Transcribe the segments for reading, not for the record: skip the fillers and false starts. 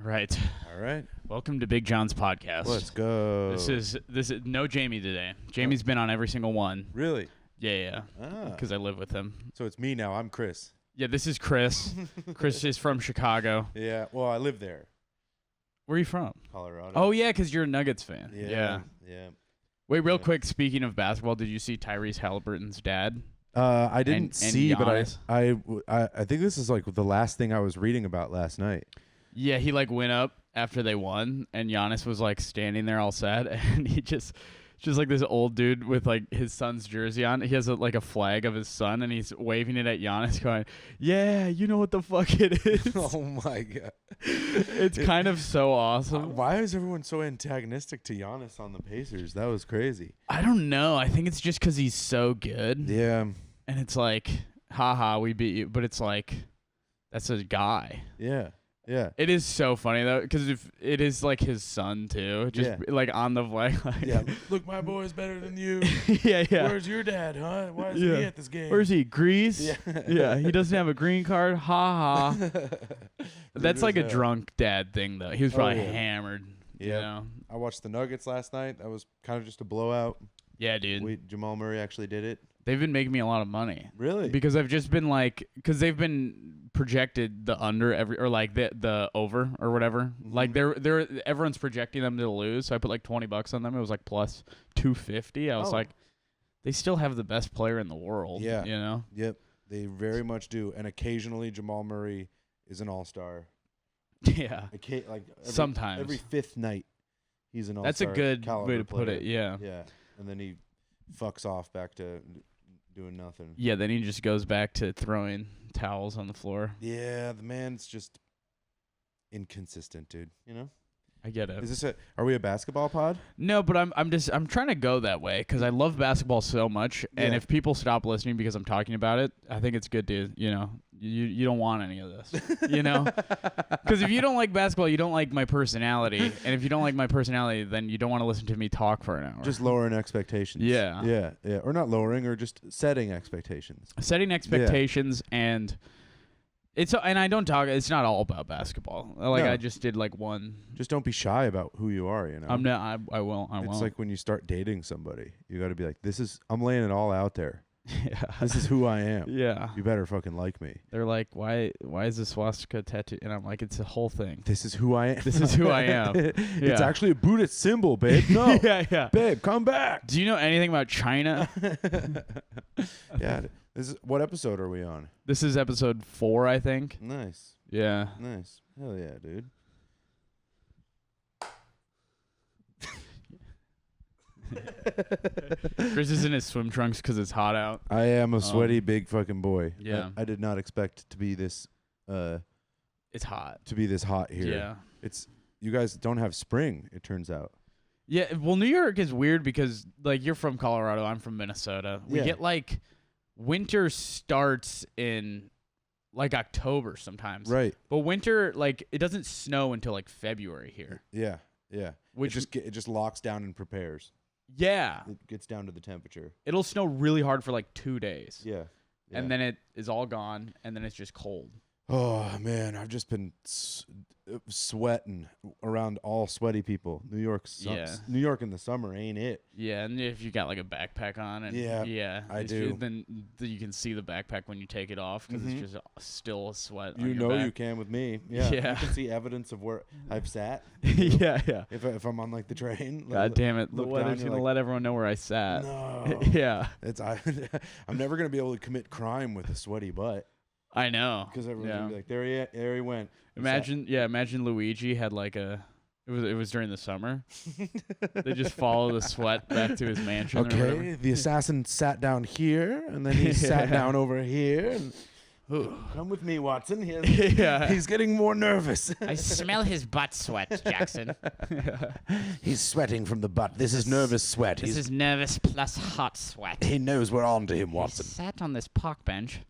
Right. All right. Welcome to Big John's podcast. Let's go. This is no Jamie today. Jamie's been on every single one. Really? Yeah. Ah. Because I live with him. So it's me now. I'm Chris. Yeah, this is Chris. Chris is from Chicago. Yeah. Well, I live there. Where are you from? Colorado. Oh, yeah, because you're a Nuggets fan. Yeah. Wait, real quick, speaking of basketball, did you see Tyrese Halliburton's dad? I didn't see, but Giannis? I think this is like the last thing I was reading about last night. Yeah, he went up after they won, and Giannis was standing there all sad, and he just like this old dude with his son's jersey on. He has a flag of his son, and he's waving it at Giannis, going, "Yeah, you know what the fuck it is." Oh my god, it's kind of so awesome. Why is everyone so antagonistic to Giannis on the Pacers? That was crazy. I don't know. I think it's just because he's so good. Yeah, and it's like, haha, we beat you, but it's like, that's a guy. Yeah. Yeah. It is so funny though, because if it is his son too, just on the flag. Yeah. Look, my boy's better than you. Yeah. Where's your dad, huh? Why is he at this game? Where's he? Greece? Yeah. Yeah. He doesn't have a green card. Ha ha. That's like a drunk dad thing though. He was probably hammered. Yeah. You know? I watched the Nuggets last night. That was kind of just a blowout. Yeah, dude. Jamal Murray actually did it. They've been making me a lot of money. Really? Because I've just been because they've been projected the under the over or whatever. Mm-hmm. They're everyone's projecting them to lose. So I put $20 on them. It was plus 250. I was they still have the best player in the world. Yeah. You know? Yep. They very much do. And occasionally Jamal Murray is an all-star. Yeah. Sometimes. Every fifth night he's an all-star. That's a good way to put player. it. Yeah. Yeah. And then he fucks off back to doing nothing. Yeah, then he just goes back to throwing towels on the floor. Yeah, the man's just inconsistent, dude. You know? I get it. Are we a basketball pod? No, but I'm trying to go that way because I love basketball so much, and if people stop listening because I'm talking about it, I think it's good to you don't want any of this, because if you don't like basketball, you don't like my personality, and if you don't like my personality, then you don't want to listen to me talk for an hour. Just lowering expectations. Yeah, or not lowering, or just setting expectations. Setting expectations and. And I don't talk. It's not all about basketball. No. I just did one. Just don't be shy about who you are. You know. I'm not. I won't. It's like when you start dating somebody, you got to be like, I'm laying it all out there. Yeah. This is who I am. Yeah. You better fucking like me. They're like, why is the swastika tattoo? And I'm like, it's a whole thing. This is who I am. This is who I am. It's actually a Buddhist symbol, babe. No. Yeah. Babe, come back. Do you know anything about China? Yeah. What episode are we on? This is episode 4, I think. Nice. Yeah. Nice. Hell yeah, dude. Chris is in his swim trunks because it's hot out. I am a sweaty big fucking boy. Yeah. I did not expect to be this. It's hot. To be this hot here. Yeah. You guys don't have spring, it turns out. Yeah. Well, New York is weird because you're from Colorado. I'm from Minnesota. We get winter starts in October sometimes. Right. But winter, it doesn't snow until February here. Yeah. Yeah. Which it just locks down and prepares. Yeah. It gets down to the temperature. It'll snow really hard for 2 days. Yeah. And then it is all gone, and then it's just cold. Oh, man. I've just been sweating around all sweaty people. New York sucks. Yeah. New York in the summer ain't it. Yeah, and if you got a backpack on. And I do. Then you can see the backpack when you take it off because it's just still a sweat on You your know back. you can with me. Yeah. Yeah. You can see evidence of where I've sat. Yeah. If I'm on the train. God damn it. The look weather's down, going to let everyone know where I sat. No. Yeah. I'm never going to be able to commit crime with a sweaty butt. I know. Because everyone's going to be like, there he went. Imagine Luigi had it was during the summer. They just follow the sweat back to his mansion. Okay, the assassin sat down here, and then he sat down over here. And, come with me, Watson. He's getting more nervous. I smell his butt sweat, Jackson. He's sweating from the butt. This is nervous sweat. This is nervous plus hot sweat. He knows we're on to him, Watson. He sat on this park bench.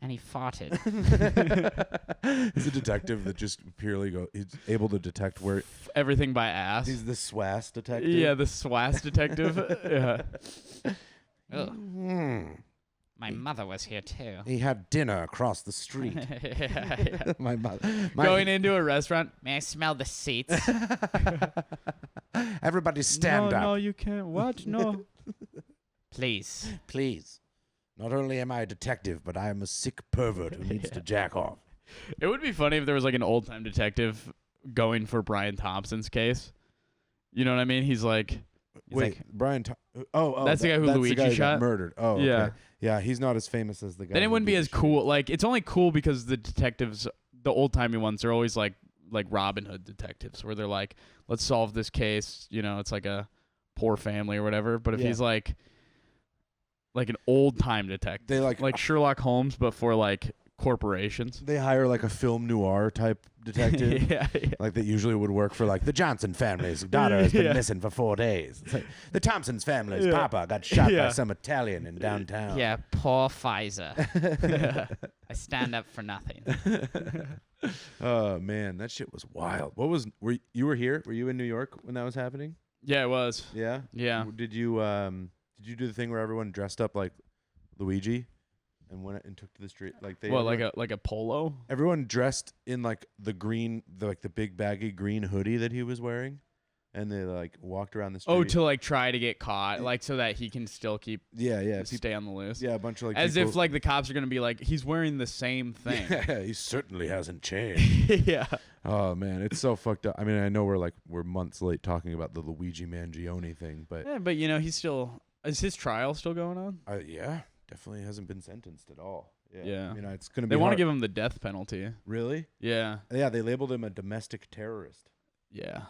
And he farted. He's a detective that just he's able to detect where everything by ass. He's the SWAS detective. Yeah, the SWAS detective. Yeah. My mother was here too. He had dinner across the street. Yeah. My mother. Going into a restaurant. May I smell the seats? Everybody stand up. No, you can't. What? No. Please. Please. Not only am I a detective, but I am a sick pervert who needs to jack off. It would be funny if there was like an old time detective going for Brian Thompson's case. You know what I mean? He's like, Brian. That's the guy who that's Luigi the guy who shot? got murdered. Oh, Yeah. okay. Yeah, he's not as famous as the guy. then it who wouldn't be did as the shooting. cool. Like, it's only cool because the detectives, the old timey ones, are always like Robin Hood detectives, where they're like, let's solve this case. You know, it's like a poor family or whatever. But if he's like an old time detective, They like Sherlock Holmes, but for like corporations. They hire like a film noir type detective. yeah. Like that usually would work for like the Johnson family's daughter has been missing for 4 days. It's like, the Thompson's family's papa got shot by some Italian in downtown. Yeah, poor Pfizer. I stand up for nothing. Oh man, that shit was wild. You were here? Were you in New York when that was happening? Yeah, it was. Yeah. Yeah. Did you do the thing where everyone dressed up like Luigi and went and took to the street like a polo? Everyone dressed in like the green, the big baggy green hoodie that he was wearing, and they like walked around the street. Oh, to like try to get caught, like so that he can still keep stay on the loose. Yeah, a bunch of like as people, if like the cops are gonna be like, he's wearing the same thing. Yeah, he certainly hasn't changed. Yeah. Oh man, it's so fucked up. I mean, I know we're months late talking about the Luigi Mangione thing, but but you know, is his trial still going on? yeah, definitely hasn't been sentenced at all. Yeah. I mean, it's gonna be. They want to hard. give him the death penalty. Really? Yeah. Yeah, they labeled him a domestic terrorist. Yeah.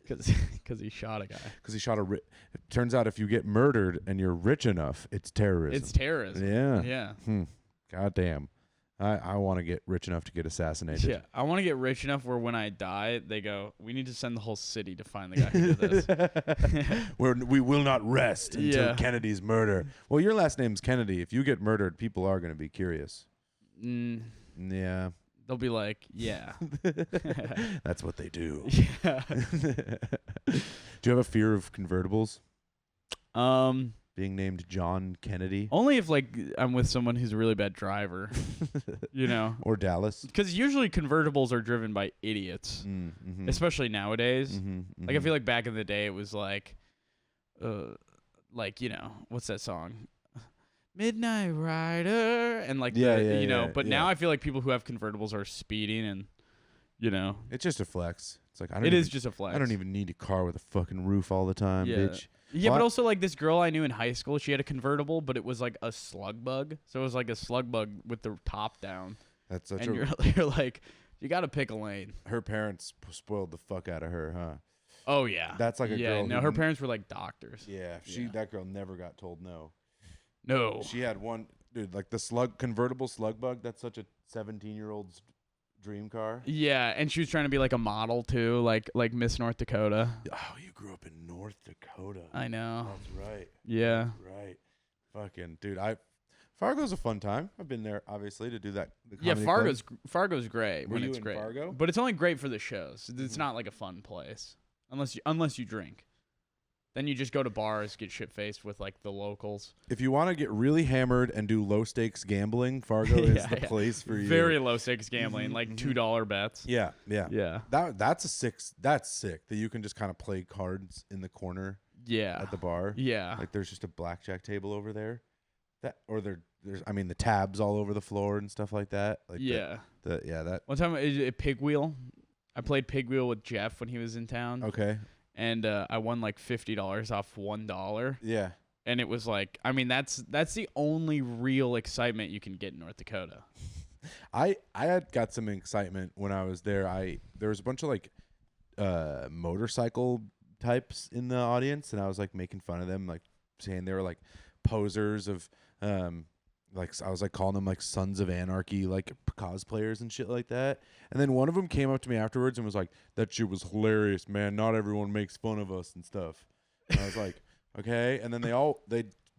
Because he shot a guy. Because he shot it turns out if you get murdered and you're rich enough, it's terrorism. It's terrorism. Yeah. Yeah. God damn. I want to get rich enough to get assassinated. Yeah. I want to get rich enough where when I die, they go, we need to send the whole city to find the guy who did this. We will not rest until Yeah. Kennedy's murder. Well, your last name's Kennedy. If you get murdered, people are going to be curious. Yeah. They'll be like, yeah. That's what they do. Yeah. Do you have a fear of convertibles? Being named John Kennedy? Only if like I'm with someone who's a really bad driver, you know. Or Dallas? Because usually convertibles are driven by idiots, especially nowadays. Like I feel like back in the day it was like you know, what's that song? Midnight Rider and like you know. But now I feel like people who have convertibles are speeding and you know. It's just a flex. It's like It is just a flex. I don't even need a car with a fucking roof all the time, bitch. Yeah, but also like this girl I knew in high school, she had a convertible, but it was like a slug bug. So it was like a slug bug with the top down. That's such and you're like, you got to pick a lane. Her parents spoiled the fuck out of her, huh? Oh yeah. That's like a girl. No, her parents were like doctors. Yeah, that girl never got told no. No. She had one, dude, like the convertible slug bug. That's such a 17-year-old's dream car. Yeah, and she was trying to be like a model too, like Miss North Dakota. Oh, you grew up in North Dakota. I know. That's right. Yeah. That's right. Fucking dude, Fargo's a fun time. I've been there obviously to do that. Yeah, Fargo's great Were when you it's in great. Fargo? But it's only great for the shows. It's not like a fun place unless you drink. Then you just go to bars, get shit faced with like the locals. If you want to get really hammered and do low stakes gambling, Fargo is the place for you. Very low stakes gambling, like $2 bets. Yeah. That's sick that you can just kind of play cards in the corner. Yeah. At the bar. Yeah. Like there's just a blackjack table over there. There's the tabs all over the floor and stuff like that. Like that. One time a pig wheel. I played pig wheel with Jeff when he was in town. Okay. And I won like $50 off $1. Yeah. And it was like, I mean, that's the only real excitement you can get in North Dakota. I had got some excitement when I was there. There was a bunch of like motorcycle types in the audience, and I was like making fun of them, like saying they were like posers of like I was like calling them like Sons of Anarchy like cosplayers and shit like that. And then one of them came up to me afterwards and was like, "That shit was hilarious, man. Not everyone makes fun of us and stuff." And I was like, "Okay." And then they all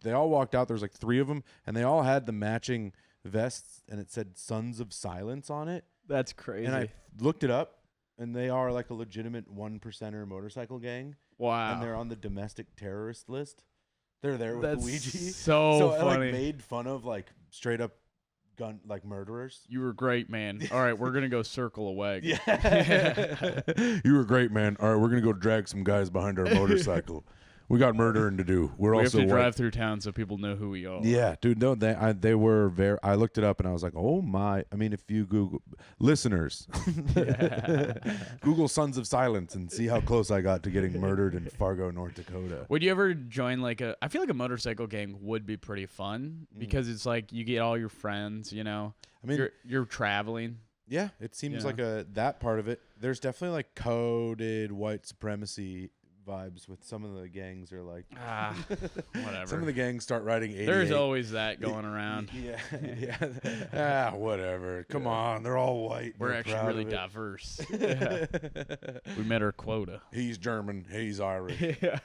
walked out. There was like 3 of them, and they all had the matching vests, and it said Sons of Silence on it. That's crazy. And I looked it up, and they are like a legitimate 1%er motorcycle gang. Wow. And they're on the domestic terrorist list. They're there with That's Luigi. so I funny. like made fun of like straight up gun like murderers. You were great, man. All right, we're gonna go circle a wagon. Yeah. You were great, man. All right, we're gonna go drag some guys behind our motorcycle. We got murdering to do. We have also to drive through town so people know who we are. Yeah, dude. No, they were very. I looked it up and I was like, oh my. I mean, if you Google listeners, Google Sons of Silence and see how close I got to getting murdered in Fargo, North Dakota. Would you ever join like a? I feel like a motorcycle gang would be pretty fun because it's like you get all your friends. You know, I mean, you're traveling. yeah, it seems Yeah. like that part of it. There's definitely like coded white supremacy vibes with some of the gangs are like Whatever. some of the gangs start riding 88. There's always that going around. Yeah. Whatever. Come on, they're all white. We're They're actually proud really of it. diverse. Yeah. We met our quota. He's German. He's Irish. Yeah.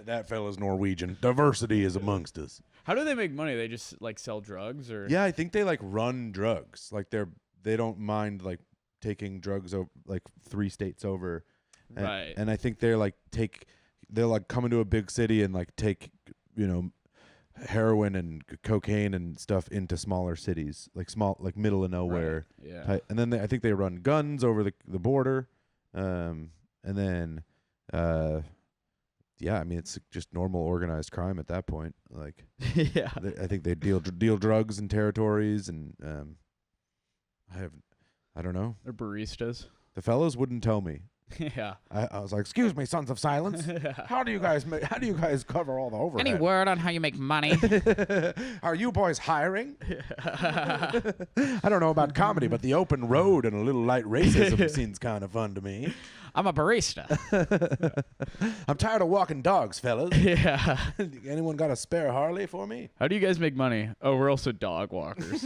That fella's Norwegian. Diversity is amongst us. How do they make money? They just like sell drugs or? Yeah, I think they like run drugs. Like they don't mind like taking drugs like 3 states over. Right. And I think they'll like come into a big city and like take, heroin and cocaine and stuff into smaller cities, like middle of nowhere. Right. Yeah. And then I think they run guns over the border. And then, yeah, I mean, it's just normal organized crime at that point. Like, Yeah. I think they deal drugs in territories and, I don't know. They're baristas. The fellows wouldn't tell me. Yeah. I was like, "Excuse me, Sons of Silence. How do you guys cover all the overhead? Any word on how you make money? Are you boys hiring?" I don't know about comedy, but the open road and a little light racism seems kind of fun to me. I'm a barista. I'm tired of walking dogs, fellas. Yeah. Anyone got a spare Harley for me? How do you guys make money? Oh, we're also dog walkers.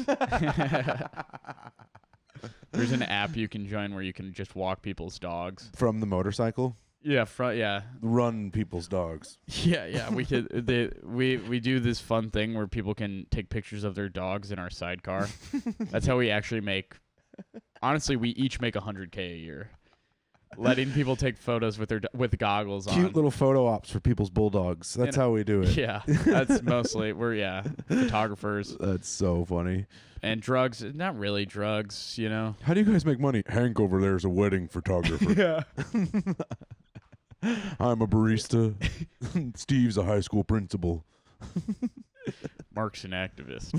There's an app you can join where you can just walk people's dogs. From the motorcycle? Yeah, yeah. Run people's dogs. Yeah. We could we do this fun thing where people can take pictures of their dogs in our sidecar. That's how we actually make. Honestly, we each make $100K a year. Letting people take photos with with goggles on. Cute little photo ops for people's bulldogs. That's how we do it. Yeah, that's mostly we're photographers. That's so funny. And drugs, not really drugs, you know. How do you guys make money? Hank over there is a wedding photographer. Yeah. I'm a barista. Steve's a high school principal. Mark's an activist.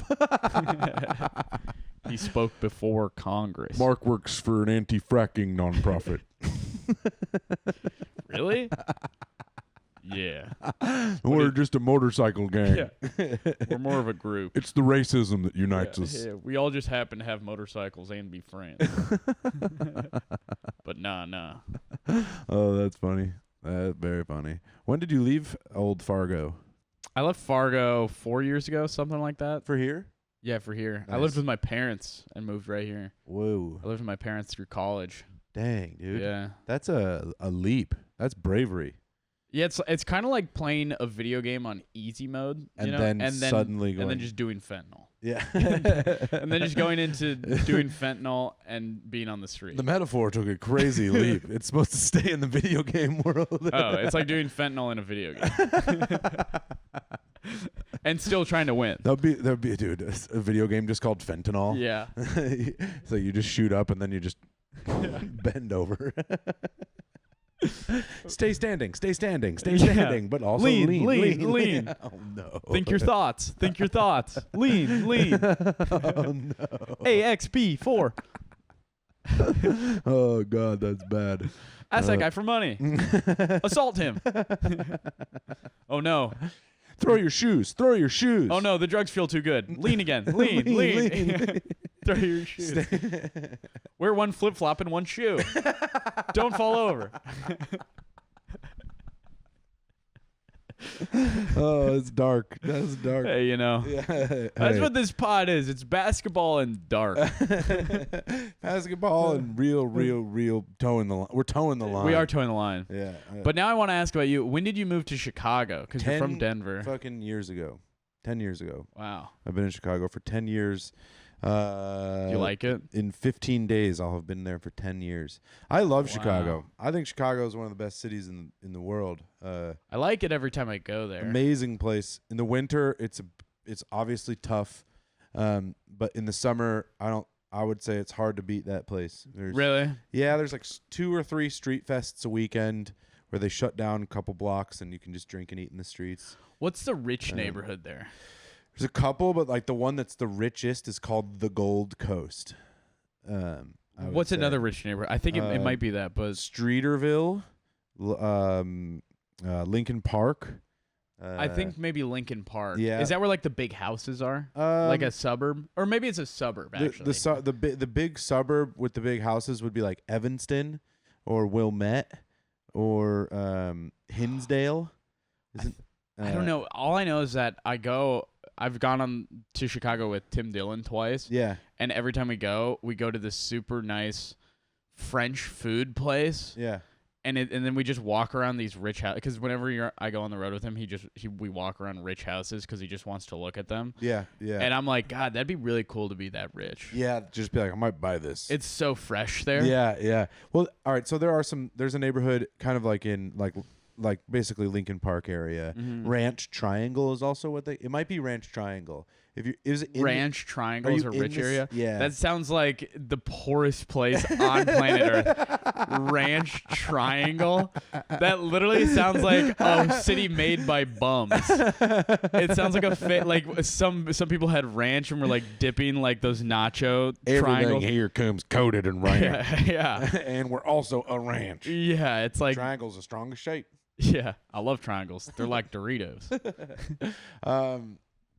He spoke before Congress. Mark works for an anti-fracking nonprofit. Really? Yeah. We're just a motorcycle gang. Yeah. We're more of a group. It's the racism that unites us. Yeah. We all just happen to have motorcycles and be friends. But nah. Oh, that's funny. That's very funny. When did you leave old Fargo? I left Fargo 4 years ago, something like that. For here? Yeah, for here. I Nice. lived with my parents and moved right here. Whoa. I lived with my parents through college. Dang, dude. Yeah. That's a leap. That's bravery. Yeah, it's kind of like playing a video game on easy mode, you And know? then suddenly and then going- just doing fentanyl. Yeah. And then just going into doing fentanyl and being on the street. The metaphor took a crazy leap. It's supposed to stay in the video game world. Oh, it's like doing fentanyl in a video game. And still trying to win. There'd be, dude, a video game just called Fentanyl. Yeah. So you just shoot up and then you just bend over. Stay standing, but also Lean. Oh no. Think your thoughts. Lean. Oh no. AXP4. Oh god, that's bad. Ask that guy for money. Assault him. Oh no. Throw your shoes. Oh no, the drugs feel too good. Lean again. Lean. Throw your shoes. Wear one flip-flop and one shoe. Don't fall over. Oh, it's dark. That's dark. Hey, you know. Yeah. That's what this pod is. It's basketball and dark. Basketball and real towing the line. We're towing the line. We are towing the line. Yeah. But now I want to ask about you. When did you move to Chicago? Because you're from 10 Denver. Fucking years ago. 10 years ago. Wow. I've been in Chicago for 10 years. Do you like it? In 15 days, I'll have been there for 10 years. I love Chicago. I think Chicago is one of the best cities in the world. I like it every time I go there. Amazing place. In the winter, it's obviously tough, but in the summer, I would say it's hard to beat that place. Really? Yeah, there's like 2 or 3 street fests a weekend where they shut down a couple blocks and you can just drink and eat in the streets. What's the rich neighborhood there? There's a couple, but like the one that's the richest is called the Gold Coast. What's another rich neighborhood? I think it might be that, but Streeterville, Lincoln Park. I think maybe Lincoln Park. Yeah. Is that where like the big houses are? Like a suburb, or maybe it's a suburb actually. The big suburb with the big houses would be like Evanston, or Wilmette, or Hinsdale. I don't know. All I know is that I've gone to Chicago with Tim Dillon twice. Yeah. And every time we go to this super nice French food place. Yeah. And then we just walk around these rich houses. Because whenever I go on the road with him, we walk around rich houses because he just wants to look at them. Yeah, yeah. And I'm like, God, that'd be really cool to be that rich. Yeah, just be like, I might buy this. It's so fresh there. Yeah, yeah. Well, all right. So there's a neighborhood kind of like in like basically Lincoln Park area. Mm-hmm. Ranch Triangle is also it might be Ranch Triangle. Ranch Triangle is a rich area? Yeah. That sounds like the poorest place on planet Earth. Ranch Triangle? That literally sounds like a city made by bums. It sounds like like some people had ranch and were like dipping like those nacho triangles. Everything here comes coated in ranch. Yeah. And we're also a ranch. Yeah, it's like Triangle's the strongest shape. Yeah, I love triangles. They're like Doritos.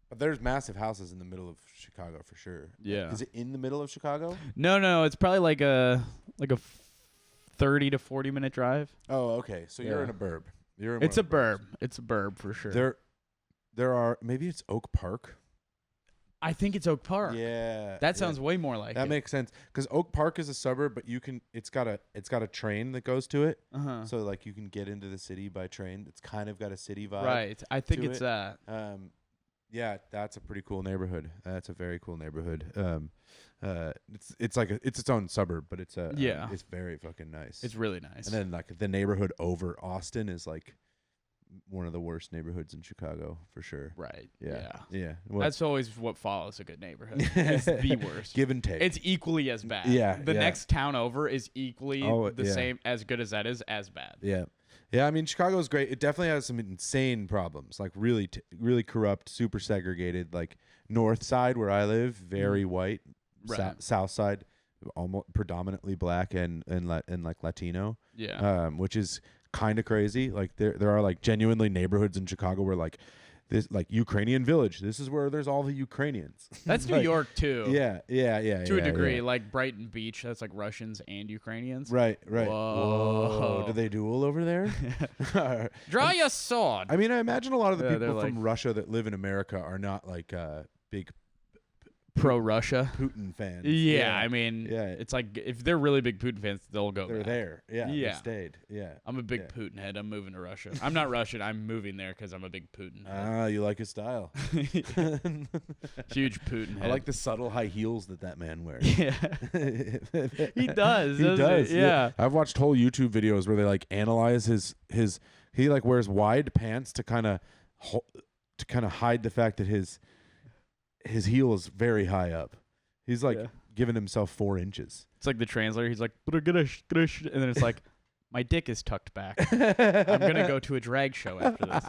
But there's massive houses in the middle of Chicago for sure. Yeah. Is it in the middle of Chicago? No, it's probably like a 30 to 40 minute drive. Oh, okay. So you're in a burb. It's a burb. It's a burb for sure. There are maybe it's Oak Park. I think it's Oak Park. Yeah. That sounds way more like that it. makes sense because Oak Park is a suburb, but it's got a train that goes to it. Uh-huh. So like you can get into the city by train. It's kind of got a city vibe. Right. I think it's that. Yeah, that's a pretty cool neighborhood. That's a very cool neighborhood. It's like it's its own suburb, but it's it's very fucking nice. It's really nice. And then like the neighborhood over Austin is like one of the worst neighborhoods in Chicago for sure. Right. Yeah. Well, that's always what follows a good neighborhood. It's the worst. Give and take. It's equally as bad. Yeah. The next town over is equally same, as good as that is, as bad. Yeah. Yeah, I mean, Chicago is great. It definitely has some insane problems, like really really corrupt, super segregated. Like north side where I live, very white. Right. South side, almost predominantly black and like Latino. Yeah. Which is kind of crazy. Like there are like genuinely neighborhoods in Chicago where like this like Ukrainian village. This is where there's all the Ukrainians. That's New York too. Yeah. To a degree, like Brighton Beach, that's like Russians and Ukrainians. Right. Whoa. Do they duel over there? Draw your sword. I mean, I imagine a lot of the people like from Russia that live in America are not like big pro-Russia Putin fans. Yeah, I mean, yeah. It's like if they're really big Putin fans, they'll go They're back. there. Yeah, Yeah. They stayed. Yeah. I'm a big Putin head. I'm moving to Russia. I'm not Russian. I'm moving there because I'm a big Putin head. You like his style. Huge Putin head. I like the subtle high heels that man wears. Yeah. He does. He does. Yeah. I've watched whole YouTube videos where they like analyze his he like wears wide pants to kind of hide the fact that his heel is very high up. He's like giving himself 4 inches. It's like the translator. He's like, and then it's like, my dick is tucked back. I'm gonna go to a drag show after this.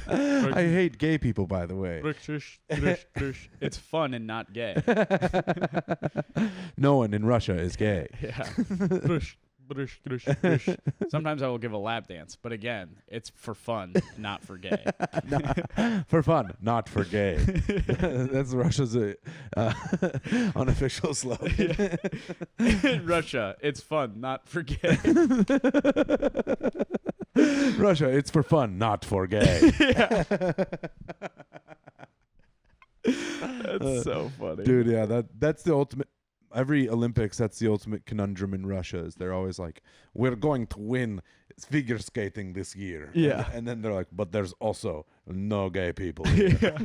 I hate gay people, by the way. It's fun and not gay. No one in Russia is gay. Yeah. Sometimes I will give a lap dance, but again, it's for fun, not for gay. For fun, not for gay. That's Russia's unofficial slogan. In Russia, it's fun, not for gay. Russia, it's for fun, not for gay. That's so funny. Dude, yeah, that's the ultimate. Every Olympics, that's the ultimate conundrum in Russia. Is they're always like, "We're going to win figure skating this year." Yeah, and then they're like, "But there's also no gay people here.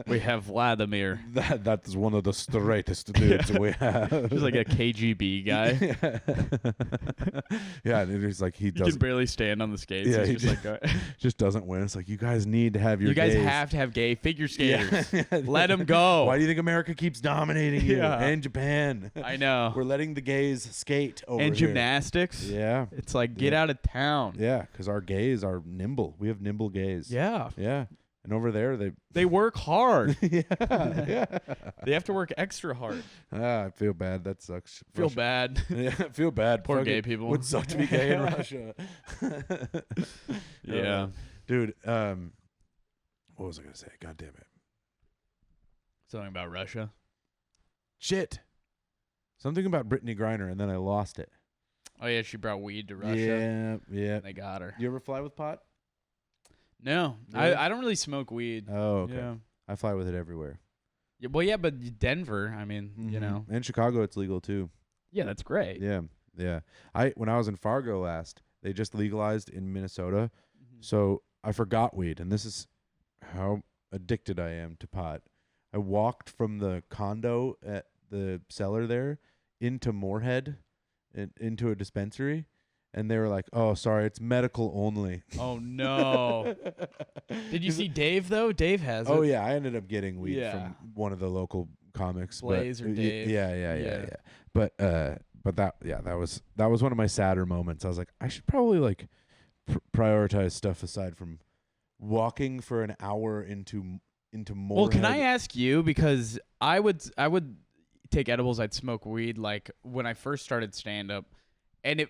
We have Vladimir. That's one of the straightest dudes we have. Just like a KGB guy. Yeah, and it's like he He doesn't can barely stand on the skates. Yeah, He's he just like, just doesn't win. It's like, you guys need to have your you guys gays. have to have gay figure skaters. Yeah. Let them go. Why do you think America keeps dominating you? Yeah. And Japan. I know. We're letting the gays skate over And here. gymnastics. Yeah. It's like, get Yeah. out of town. Yeah, because our gays are nimble. We have nimble gays. Yeah. Yeah. And over there, They work hard. yeah. They have to work extra hard. I feel bad. That sucks. Feel Russia- bad. Yeah, feel bad. Poor Fucking gay people. Would suck to be gay in Russia. Yeah. Dude, what was I going to say? God damn it. Something about Russia. Shit. Something about Brittany Griner, and then I lost it. Oh, yeah, she brought weed to Russia. Yeah, yeah. They got her. You ever fly with pot? No. Really? I don't really smoke weed. Oh, okay. Yeah. I fly with it everywhere. Yeah, well, yeah, but Denver, I mean, you Mhm. know. And Chicago, it's legal too. Yeah, that's great. Yeah, yeah. When I was in Fargo last, they just legalized in Minnesota, Mhm. so I forgot weed, and this is how addicted I am to pot. I walked from the condo at the cellar there into Moorhead, into a dispensary, and they were like, "Oh, sorry, it's medical only." Oh, no. Did you see Dave, though? Dave has it. Oh yeah, I ended up getting weed Yeah. from one of the local comics. Blaze but, or Dave. Yeah. But that was one of my sadder moments. I was like, I should probably like prioritize stuff aside from walking for an hour into more. Well, can I ask you, because I would take edibles, I'd smoke weed like when I first started stand up, and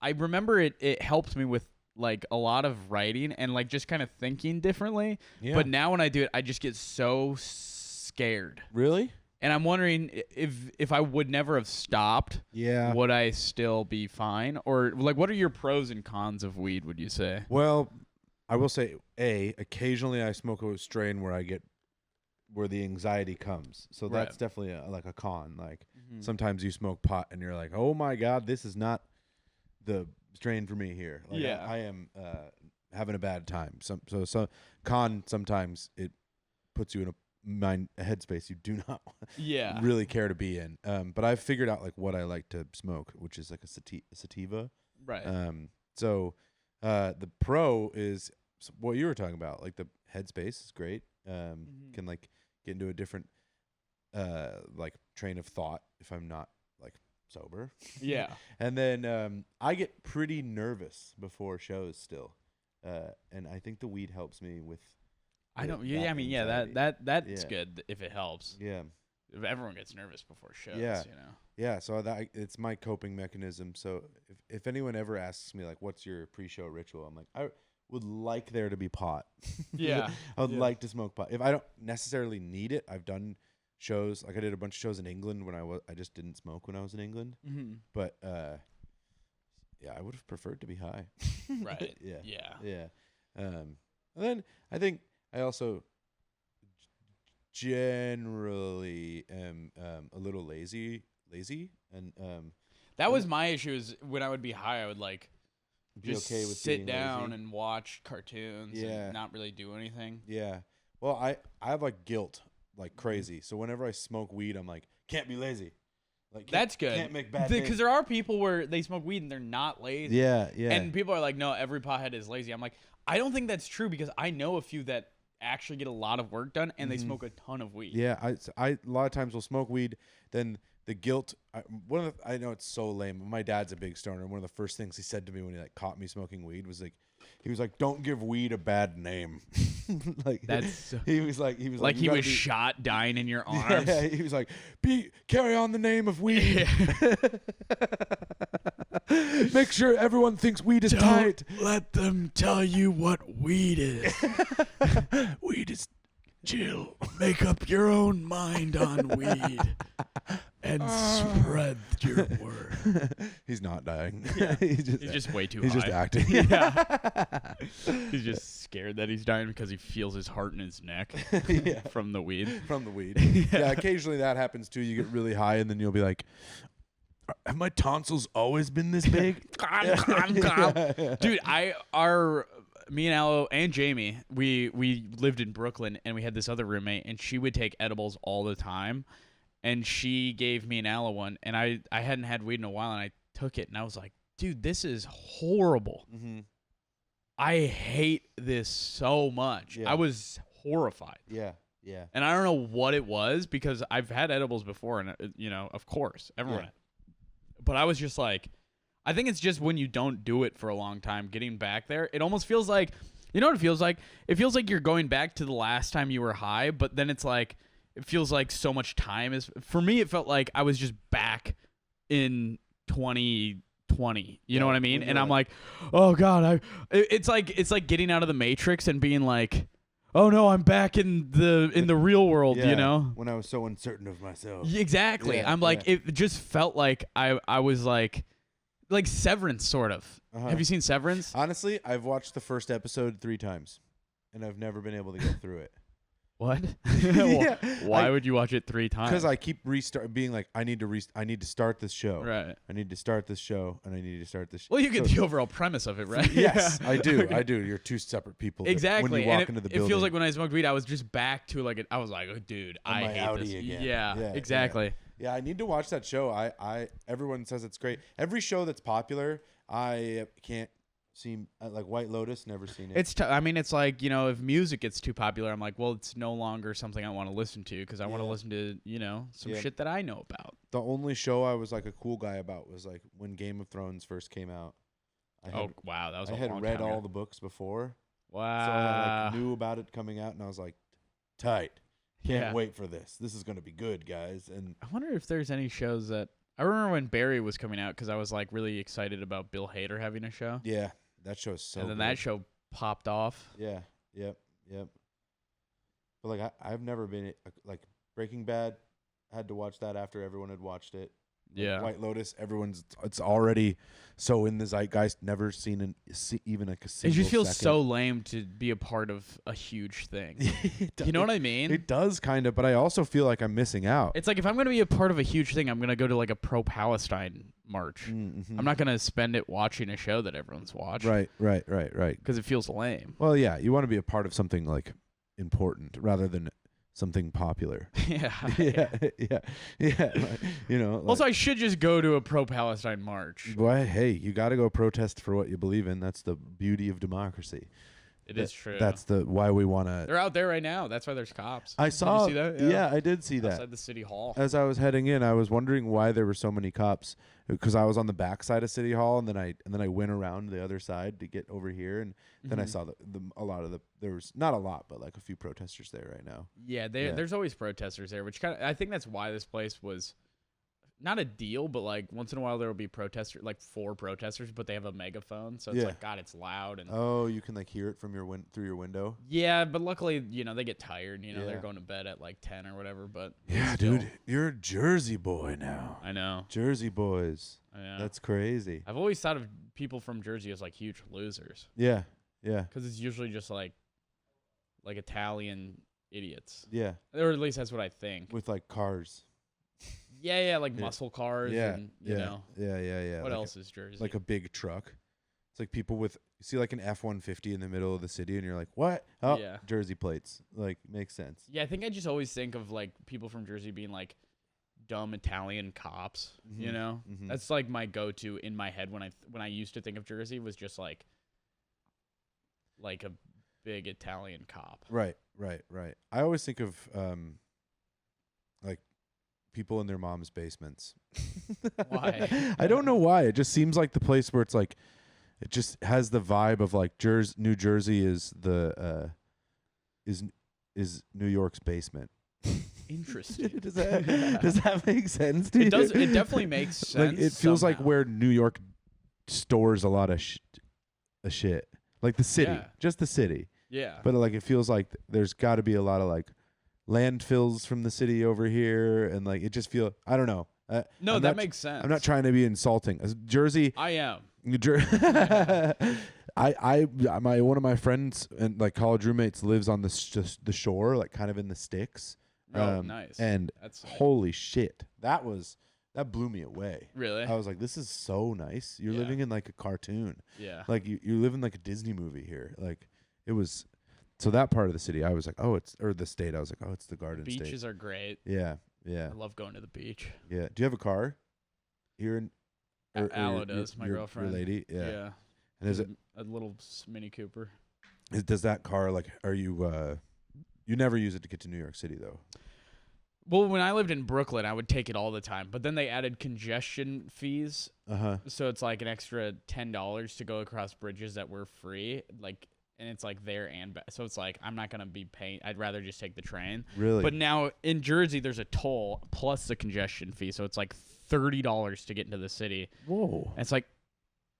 I remember it helped me with like a lot of writing and like just kind of thinking differently. Yeah. But now when I do it, I just get so scared. Really? And I'm wondering if I would never have stopped, Yeah. would I still be fine? Or like, what are your pros and cons of weed, would you say? Well, I will say, occasionally I smoke a strain where the anxiety comes. So Right. that's definitely like a con. Like Mm-hmm. sometimes you smoke pot and you're like, oh my God, this is not the strain for me here. Like Yeah. I am having a bad time. So con, sometimes it puts you in a headspace you do not Yeah. really care to be in. But I've figured out like what I like to smoke, which is like a sativa. Right. So the pro is what you were talking about. Like the headspace is great. Can like get into a different like train of thought if I'm not like sober. Yeah. And then I get pretty nervous before shows still. And I think the weed helps me with I don't. that Yeah, I mean, yeah, anxiety. that's Yeah. good if it helps. Yeah. If everyone gets nervous before shows, Yeah. you know. Yeah, so it's my coping mechanism. So if anyone ever asks me like, "What's your pre-show ritual?" I'm like, I would like there to be pot. Yeah. I would Yeah. like to smoke pot. If I don't necessarily need it, I've done shows like I did a bunch of shows in England when I just didn't smoke when I was in England. Mm-hmm. But yeah, I would have preferred to be high. Right. Yeah. Yeah. Yeah. And then I think I also generally am a little lazy, and That was my issue. Is when I would be high, I would like be just okay with sit being down lazy. and watch cartoons Yeah. and not really do anything. Yeah. Well, I have like guilt like crazy. So whenever I smoke weed, I'm like, can't be lazy. Like That's good. Can't make bad Because things. there are people where they smoke weed and they're not lazy. Yeah, yeah. And people are like, no, every pothead is lazy. I'm like, I don't think that's true because I know a few that actually get a lot of work done and they smoke a ton of weed. yeah, I a lot of times will smoke weed. Then the guilt. I know it's so lame. But my dad's a big stoner. And one of the first things he said to me when he like caught me smoking weed was like, he was like, "Don't give weed a bad name." Like That's so- he was like Like "You he gotta was be-" shot dying in your arms. Yeah, he was like, carry on the name of weed. Make sure everyone thinks weed is tight. let them tell you what weed is. Weed is chill. Make up your own mind on weed and spread your word. He's not dying. Yeah. he's He's just way too he's high. just acting. Yeah. He's just scared that he's dying because he feels his heart in his neck Yeah. from the weed. From the weed. Yeah, occasionally that happens too. You get really high and then you'll be like, have my tonsils always been this big? Dude, me and Aloe and Jamie, we lived in Brooklyn, and we had this other roommate, and she would take edibles all the time, and she gave me and Aloe one, and I hadn't had weed in a while, and I took it, and I was like, dude, this is horrible. Mm-hmm. I hate this so much. Yeah. I was horrified. Yeah. Yeah. And I don't know what it was, because I've had edibles before, and of course, everyone. Yeah. But I was just like, I think it's just when you don't do it for a long time, getting back there, it almost feels like, you know what it feels like? It feels like you're going back to the last time you were high, but then it's like, it feels like so much time is. For me, it felt like I was just back in 2020. You know what I mean? And I'm like, oh God, it's like getting out of the Matrix and being like, oh no, I'm back in the real world, you know? When I was so uncertain of myself. Exactly. Yeah, I'm like, it just felt like I was like Severance, sort of. Uh-huh. Have you seen Severance? Honestly, I've watched the first episode 3 times, and I've never been able to get through it. What? Yeah. Why would you watch it 3 times? Because I keep being like, I need to start this show. Right. I need to start this show, and I need to start this show. Well, you get the overall premise of it, right? Yes, Yeah. I do. I do. You're 2 separate people. Exactly. When you walk and into the it building. feels like when I smoked weed, I was just back to I was like, oh, dude, Am I I hate outie this. again? Yeah, Yeah, exactly. Yeah, I need to watch that show. Everyone says it's great. Every show that's popular, I can't seem like White Lotus. Never seen it. It's I mean, it's like, if music gets too popular, I'm like, well, it's no longer something I want to listen to, because I want to listen to some shit that I know about. The only show I was like a cool guy about was like when Game of Thrones first came out. Wow, that was I a had long read time all ago. the books before, Wow. so I like knew about it coming out, and I was like, tight. Can't Yeah. wait for this. This is gonna be good, guys. And I wonder if there's any shows that I remember when Barry was coming out, because I was like really excited about Bill Hader having a show, yeah, that show's so. and then good. that show popped off. Yeah. Yep. But like I've never been like Breaking Bad. Had to watch that after everyone had watched it. Yeah. White Lotus. It's already so in the zeitgeist. Never seen even like a It single. just feels second. so lame to be a part of a huge thing. You know what I mean? It does kind of, but I also feel like I'm missing out. It's like, if I'm going to be a part of a huge thing, I'm going to go to like a pro-Palestine march. Mm-hmm. I'm not going to spend it watching a show that everyone's watched. Right. Because it feels lame. Well, yeah, you want to be a part of something like important rather than something popular. Yeah. yeah. Like, Also, I should just go to a pro-Palestine march. Boy, hey, you got to go protest for what you believe in. That's the beauty of democracy. It is true. That's why we want to. They're out there right now. That's why there's cops. I saw. Did you see that? Yeah, I did see that. Outside the city hall. As I was heading in, I was wondering why there were so many cops, because I was on the back side of City Hall, and then I went around the other side to get over here, and then I saw a lot of there was not a lot, but like a few protesters there right now. Yeah, there's always protesters there, which I think that's why this place was not a deal, but like once in a while there will be protesters, like 4 protesters, but they have a megaphone, so it's Yeah. like, God, it's loud. And Oh, you can like hear it from through your window. yeah, but luckily, they get tired. They're Yeah. going to bed at like 10 or whatever. But Yeah, still, dude, you're a Jersey boy now. I know. Jersey boys. I know. That's crazy. I've always thought of people from Jersey as like huge losers, Yeah. because it's usually just like Italian idiots, Yeah. or at least that's what I think. With like cars. Yeah, like Yeah. muscle cars, Yeah. and Yeah. what Like else is Jersey? like a big truck. It's like people with see like an F-150 in the middle of the city, and you're like, what? Oh, Yeah. Jersey plates. Like makes sense. Yeah, I think I just always think of like people from Jersey being like dumb Italian cops. Mhm. That's like my go-to in my head when I used to think of Jersey, was just like a big Italian cop. Right. I always think of like people in their mom's basements. Why? I don't know why. It just seems like the place where it's like it just has the vibe of like New Jersey is the is New York's basement. Interesting. does that make sense to you? It does. It definitely makes sense. Like it feels like somehow. where New York stores a lot of shit. Like the city, Yeah. just the city. Yeah. But like it feels like there's got to be a lot of like landfills from the city over here, and like it just I don't know. No, I'm that not- makes sense. I'm not trying to be insulting. As Jersey, I am. one of my friends and like college roommates lives on the shore, like kind of in the sticks. Oh, nice. And That's sick. holy shit, that was That blew me away. Really? I was like, this is so nice. You're Yeah. living in like a cartoon. Yeah. Like you live in like a Disney movie here. Like it was. So that part of the city, I was like, oh, it's, or the state, I was like, oh, it's the Garden State. Beaches are great. Yeah, yeah, I love going to the beach. yeah. Do you have a car here in? Aloe does, my girlfriend. Your lady, yeah. Yeah. And is it? A little Mini Cooper? Does that car like? Are you? You never use it to get to New York City though. Well, when I lived in Brooklyn, I would take it all the time. But then they added congestion fees, so it's like an extra $10 to go across bridges that were free. Like, and it's like there and back. So it's like I'm not gonna be paying. I'd rather just take the train. Really? But now in Jersey, there's a toll plus the congestion fee, so it's like $30 to get into the city. Whoa. And it's like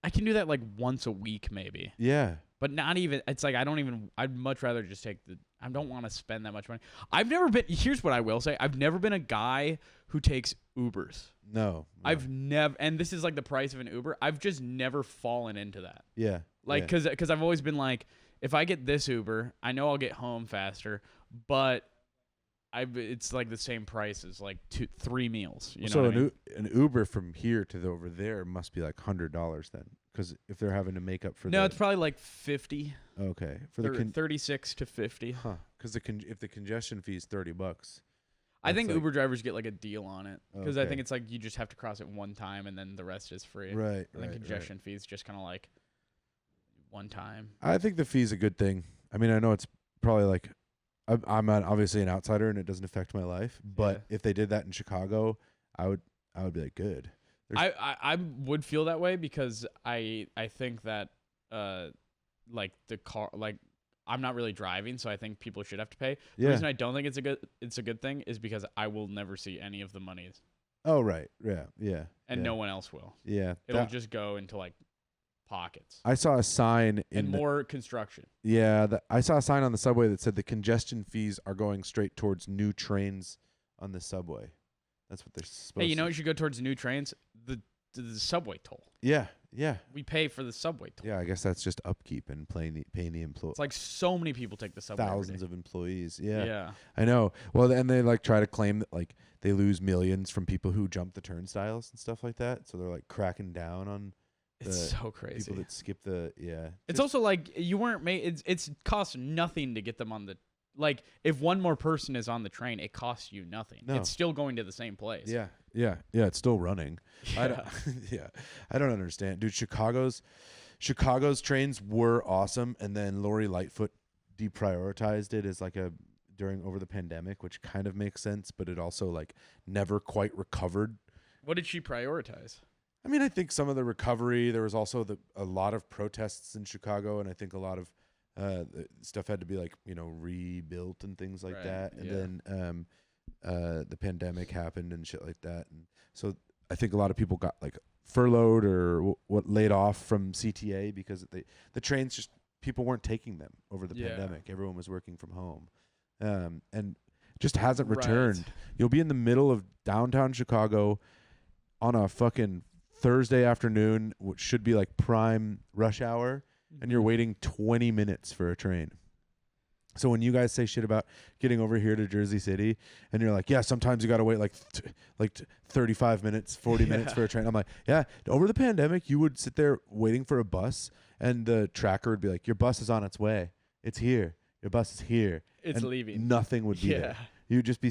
I can do that like once a week maybe. Yeah. But not even. It's like I'd much rather just take the. I don't want to spend that much money. I've never been. Here's what I will say. I've never been a guy who takes Ubers. No. I've never. And this is like the price of an Uber. I've just never fallen into that. Yeah. Like, yeah. cause I've always been like, if I get this Uber, I know I'll get home faster, but it's like the same price as like 3 meals. You know so what I mean? an Uber from here to over there must be like $100 then, because if they're having to make up for No, it's probably like 50. Okay, for the 36 to 50. huh? Because if the congestion fee is $30, I think like, Uber drivers get like a deal on it because I Okay. think it's like you just have to cross it one time and then the rest is free. right? And then congestion fees just kind of like one time. I think the fee's a good thing. I mean, I know it's probably like I'm obviously an outsider and it doesn't affect my life, but if they did that in Chicago, I would be like, good. I would feel that way because I think that like the car, like I'm not really driving, so I think people should have to pay. The reason I don't think it's a good thing is because I will never see any of the monies. Oh right, yeah. And no one else will. Yeah, It'll just go into like pockets. I saw a sign and more construction. Yeah, I saw a sign on the subway that said the congestion fees are going straight towards new trains on the subway. That's what they're supposed. Hey, you know, you should go towards new trains. The subway toll. Yeah. We pay for the subway toll. Yeah, I guess that's just upkeep and paying the employees. It's like so many people take the subway. Thousands of employees. Yeah. Yeah. I know. Well, and they like try to claim that like they lose millions from people who jump the turnstiles and stuff like that. So they're like cracking down on It's so crazy. people that skip the It's also like you weren't made. It's costs nothing to get them on the. Like if one more person is on the train, it costs you nothing. No. It's still going to the same place. Yeah. It's still running. Yeah. I don't. Yeah, I don't understand, dude. Chicago's trains were awesome, and then Lori Lightfoot deprioritized it as like over the pandemic, which kind of makes sense, but it also like never quite recovered. What did she prioritize? I mean, I think some of the recovery. There was also a lot of protests in Chicago, and I think a lot of stuff had to be like rebuilt and things like that. And then the pandemic happened and shit like that, and so I think a lot of people got like furloughed or laid off from CTA because the trains just people weren't taking them over the pandemic. Everyone was working from home, and just hasn't returned. Right. You'll be in the middle of downtown Chicago on a fucking Thursday afternoon, which should be like prime rush hour, and you're waiting 20 minutes for a train. So when you guys say shit about getting over here to Jersey City, and you're like, yeah, sometimes you got to wait like 35 minutes, 40 minutes for a train. I'm like, yeah, over the pandemic, you would sit there waiting for a bus, and the tracker would be like, your bus is on its way. It's here. Your bus is here. It's and leaving. Nothing would be there. You would just be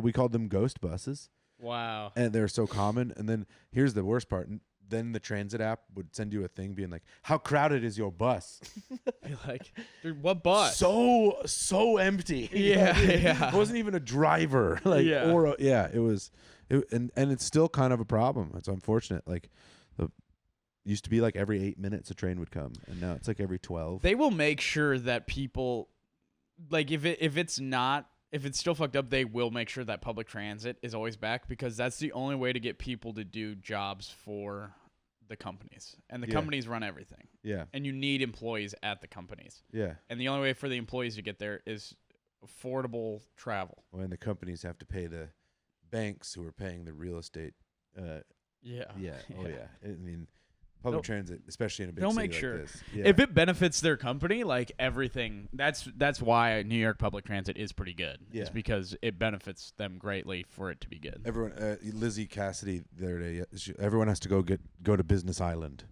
we called them ghost buses. Wow. And they're so common. And then here's the worst part. Then the transit app would send you a thing being like, how crowded is your bus? You're like, dude, what bus? So empty. Yeah. It wasn't even a driver. It was, and it's still kind of a problem. It's unfortunate. Like, used to be like every 8 minutes a train would come, and now it's like every 12. They will make sure that people, like, if it's still fucked up, they will make sure that public transit is always back, because that's the only way to get people to do jobs for the companies. And the companies run everything. Yeah. And you need employees at the companies. Yeah. And the only way for the employees to get there is affordable travel. Well, and the companies have to pay the banks who are paying the real estate. Yeah. Yeah. Oh, yeah. I mean, public transit, especially in a big they'll city make like sure. this. Yeah. If it benefits their company, like everything, that's why New York public transit is pretty good. Yeah. It's because it benefits them greatly for it to be good. Everyone, Lizzie Cassidy the other day, everyone has to go to Business Island.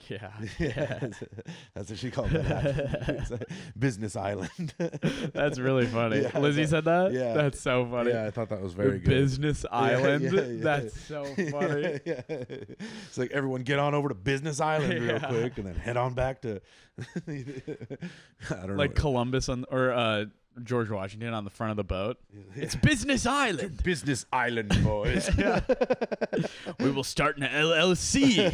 Yeah. That's what she called it. It's like Business Island. That's really funny. Yeah, Lizzie said that? Yeah. That's so funny. Yeah, I thought that was very good. Business Island? Yeah. That's so funny. Yeah. It's like everyone get on over to Business Island real quick and then head on back to I don't Like know. Columbus or George Washington on the front of the boat. It's Business Island. Business Island, boys. We will start an LLC.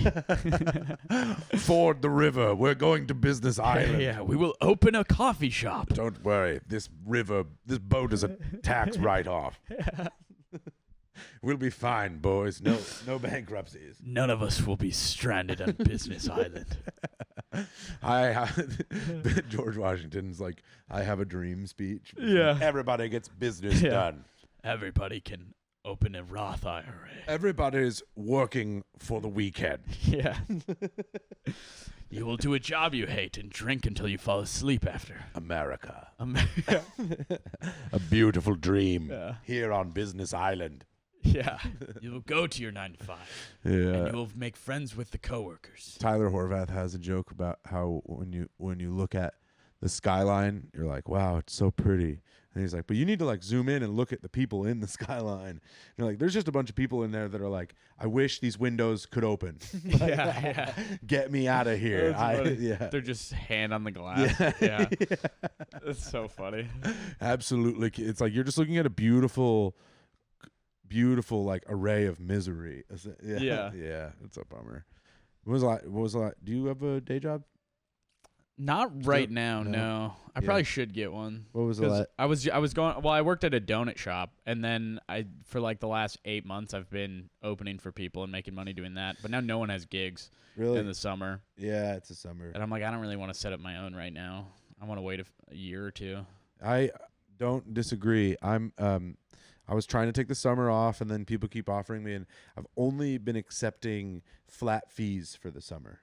Ford the river. We're going to Business Island. Yeah, we will open a coffee shop. Don't worry. This boat is a tax write-off. We'll be fine, boys. No bankruptcies. None of us will be stranded on Business Island. George Washington's like, I have a dream speech. Yeah. Everybody gets business done. Everybody can open a Roth IRA. Everybody's working for the weekend. Yeah. You will do a job you hate and drink until you fall asleep after. America. Yeah. A beautiful dream Yeah. here on Business Island. Yeah. You will go to your 9 to 5. Yeah. And you will make friends with the coworkers. Tyler Horvath has a joke about how when you look at the skyline, you're like, wow, it's so pretty. And he's like, but you need to like zoom in and look at the people in the skyline. And you're like, there's just a bunch of people in there that are like, I wish these windows could open. Like, Yeah. Get me out of here. That's funny. Yeah. They're just hand on the glass. Yeah. That's so funny. Absolutely. It's like you're just looking at a beautiful like array of misery. Yeah. Yeah. It's a bummer. What was a lot? Do you have a day job? Not right now, No. no. I Yeah. probably should get one. What was a 'Cause lot? I was going. Well, I worked at a donut shop, and then for like the last 8 months, I've been opening for people and making money doing that. But now no one has gigs Really? in the summer, Yeah, it's a summer. and I'm like, I don't really want to set up my own right now. I want to wait a year or two. I don't disagree. I was trying to take the summer off, and then people keep offering me, and I've only been accepting flat fees for the summer,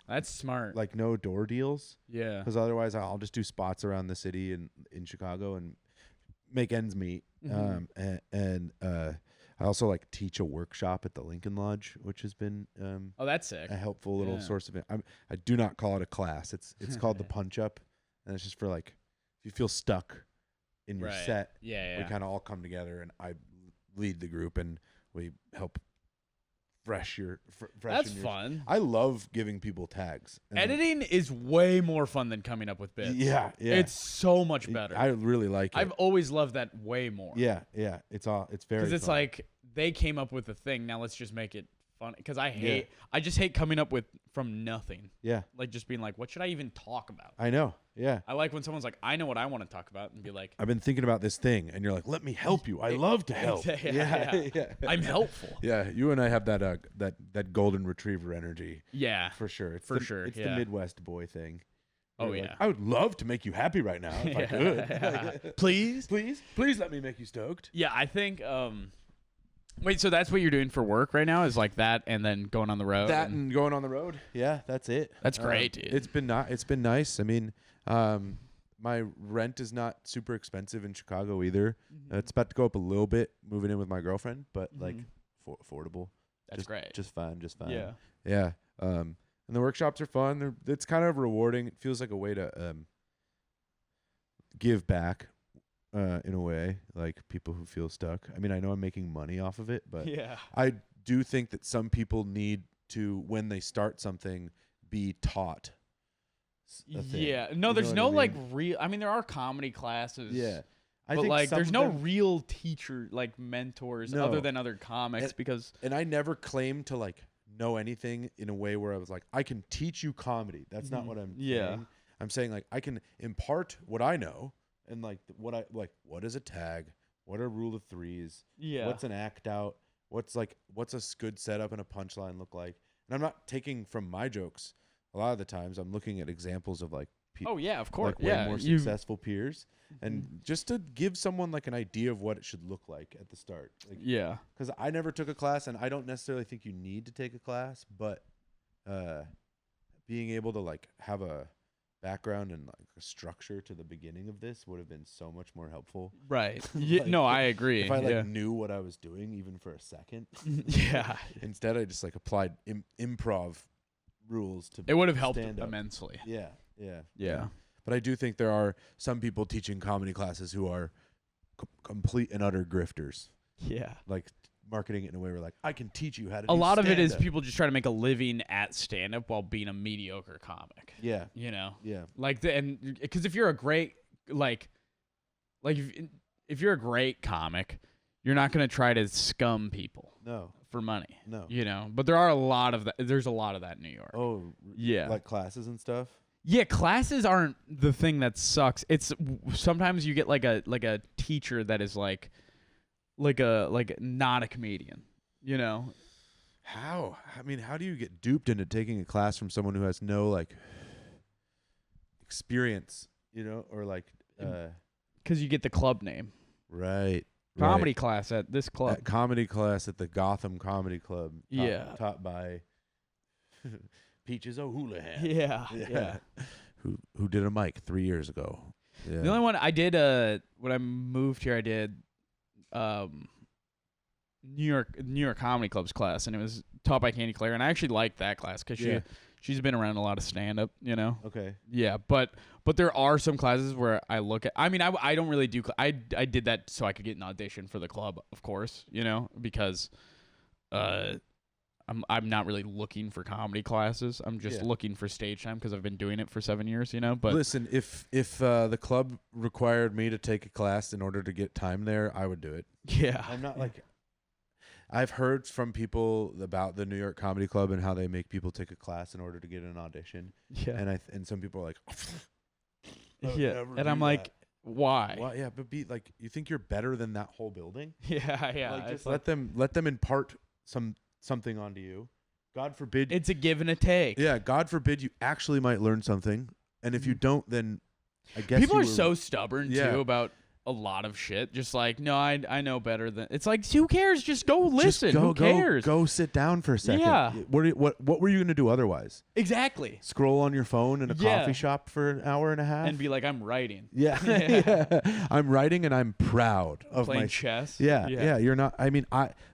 That's smart. like no door deals, Yeah. because otherwise I'll just do spots around the city and in Chicago and make ends meet. Mhm. I also like teach a workshop at the Lincoln Lodge, which has been Oh, that's sick. a helpful little Yeah. source of it. I do not call it a class. It's called the punch up, and it's just for like if you feel stuck in your Right. set. Yeah. We kind of all come together, and I lead the group, and we help That's your. fun. I love giving people tags. And Editing is way more fun than coming up with bits. Yeah. It's so much better. I really like it. I've always loved that way more. Yeah. It's very. Because it's fun. like they came up with a thing. Now let's just make it fun. Because I just hate coming up with from nothing. Yeah, Like just being like, what should I even talk about? I know. Yeah. I like when someone's like, I know what I want to talk about, and be like, I've been thinking about this thing, and you're like, "Let me help you. I love to help." Yeah. I'm helpful. Yeah, you and I have that golden retriever energy Yeah. for sure. It's For sure, It's yeah. the Midwest boy thing. Oh, You're like, yeah. I would love to make you happy right now if I could. Please? Please let me make you stoked. Yeah, I think. Wait, so that's what you're doing for work right now? Is like that, and then going on the road. That and going on the road. Yeah, that's it. That's great, dude. It's been nice. I mean, my rent is not super expensive in Chicago either. It's about to go up a little bit moving in with my girlfriend, but like affordable. That's great. Just fine. Yeah. Yeah. And the workshops are fun. It's kind of rewarding. It feels like a way to give back in a way, like people who feel stuck. I mean, I know I'm making money off of it, but Yeah. I do think that some people need to, when they start something, be taught a thing. Yeah. No, You there's know no what I like mean? real. I mean, there are comedy classes. Yeah. I But think like, some there's of no them- real teacher, like mentors, No. other than other comics, because and I never claimed to like know anything in a way where I was like, I can teach you comedy. That's not what I'm saying. I'm saying like I can impart what I know and like what is a tag? What are rule of threes? yeah, What's an act out? What's a good setup and a punchline look like? And I'm not taking from my jokes. A lot of the times I'm looking at examples of like people oh yeah, of course, like way yeah, more successful peers, and just to give someone like an idea of what it should look like at the start. Like, yeah, because I never took a class, and I don't necessarily think you need to take a class, but being able to like have a background and like a structure to the beginning of this would have been so much more helpful. Right. Like, No, I agree. If I like yeah. knew what I was doing even for a second. Yeah. Instead, I just like applied improv rules to. It would have helped stand up. immensely. Yeah, yeah, Yeah. But I do think there are some people teaching comedy classes who are complete and utter grifters, Yeah. like marketing it in a way where like I can teach you how to. A do lot of it is stand-up. people just trying to make a living at stand-up while being a mediocre comic. Yeah, You know, yeah, like and because if you're a great like if you're a great comic, you're not gonna try to scum people no, for money. no. You know, but there are a lot of that. There's a lot of that in New York. Oh, Yeah. like classes and stuff. Yeah, classes aren't the thing that sucks. It's sometimes you get like a teacher that is like not a comedian. You know, How? I mean, how do you get duped into taking a class from someone who has no like experience, you know, or like because you get the club name. right Comedy class at this club. At comedy class at the Gotham Comedy Club. Yeah. taught by Peaches O'Houlihan. Yeah. Who did a mic 3 years ago. Yeah. The only one I did when I moved here, I did New York Comedy Club's class, and it was taught by Candy Claire, and I actually liked that class because Yeah. she's been around a lot of stand up, you know. Okay. Yeah, but there are some classes where I look at. I mean, I don't really do. I did that so I could get an audition for the club, of course, you know, because I'm not really looking for comedy classes. I'm just Yeah. looking for stage time because I've been doing it for 7 years, you know. But listen, if the club required me to take a class in order to get time there, I would do it. yeah, I'm not like I've heard from people about the New York Comedy Club and how they make people take a class in order to get an audition. yeah, And some people are like, I would yeah, never and I'm do like, that. why? Well, yeah, but be like, you think you're better than that whole building? Yeah. Like, It's just let them impart something onto you. God forbid. it's a give and a take. Yeah, God forbid you actually might learn something, and if you don't, then I guess People you are were- so stubborn Yeah. too about a lot of shit. Just like, no, I know better than. It's like, who cares? Just go listen. Just Who cares? Go sit down for a second. Yeah. What were you gonna do otherwise? Exactly. Scroll on your phone in a Yeah. coffee shop for an hour and a half? And be like, I'm writing. Yeah. Yeah. I'm writing and I'm proud of Playing my chess. Yeah. You're not. I mean,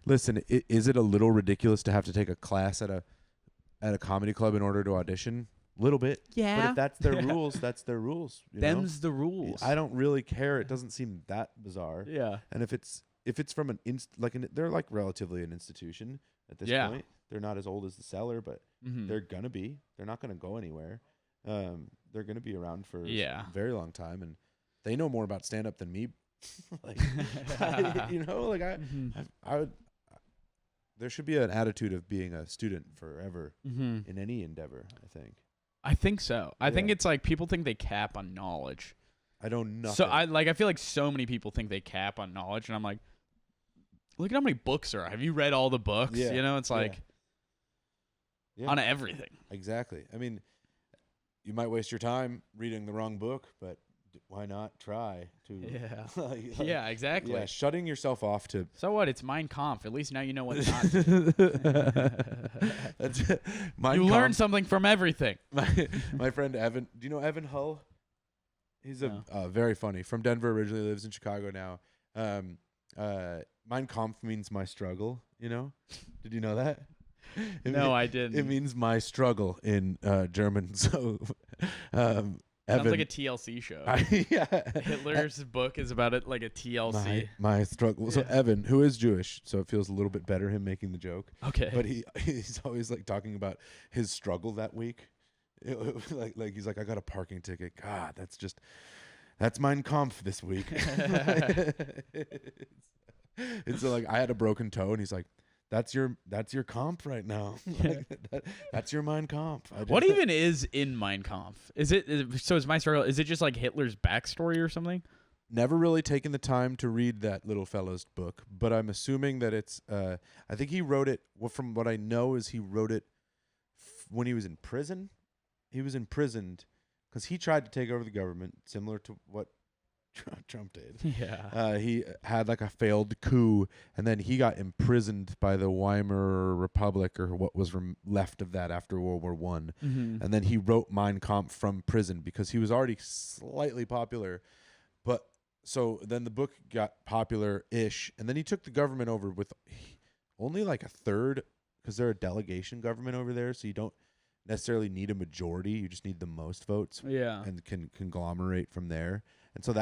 listen. Is it a little ridiculous to have to take a class at a comedy club in order to audition? Little bit. Yeah. But if that's their Yeah. rules, that's their rules. You know? Them's the rules. I don't really care. It doesn't seem that bizarre. Yeah. And if it's from they're like relatively an institution at this Yeah. point. They're not as old as the Cellar, but Mhm. they're gonna be. They're not gonna go anywhere. They're gonna be around for Yeah. a very long time, and they know more about stand up than me. Like, you know, like Mhm. I would. There should be an attitude of being a student forever Mhm. in any endeavor. I think. I think so. I think Yeah. it's like people think they cap on knowledge. I know nothing. So I feel like so many people think they cap on knowledge, and I'm like, look at how many books there are. Have you read all the books? Yeah. You know, it's like Yeah. on everything. Exactly. I mean, you might waste your time reading the wrong book, but why not try to? Yeah. like, Yeah, exactly. Yeah, shutting yourself off to. So what? It's Mein Kampf. At least now you know what not to do. That's You learn something from everything. My friend Evan. Do you know Evan Hull? He's No. very funny from Denver. Originally lives in Chicago now. Mein Kampf means my struggle. You know? Did you know that? No, I didn't. It means my struggle in German. So, Evan, Sounds like a TLC show. yeah. Hitler's book is about it, like a TLC. My struggle. So Yeah. Evan, who is Jewish, so it feels a little bit better him making the joke. Okay. But he's always like talking about his struggle that week. Like he's like, I got a parking ticket. God, that's Mein Kampf this week. It's like I had a broken toe, and he's like, that's your comp right now. That's your Mein Kampf. What even is in Mein Kampf? Is my struggle? Is it just like Hitler's backstory or something? Never really taken the time to read that little fellow's book, but I'm assuming that it's. I think he wrote it. Well, from what I know, is he wrote it when he was in prison. He was imprisoned because he tried to take over the government, similar to what Trump did. Yeah. He had like a failed coup, and then he got imprisoned by the Weimar Republic, or what was left of that after World War One. Mm-hmm. And then he wrote Mein Kampf from prison because he was already slightly popular. But so then the book got popular-ish, and then he took the government over with only like a third, because they're a delegation government over there, so you don't necessarily need a majority. You just need the most votes, Yeah. and can conglomerate from there. And so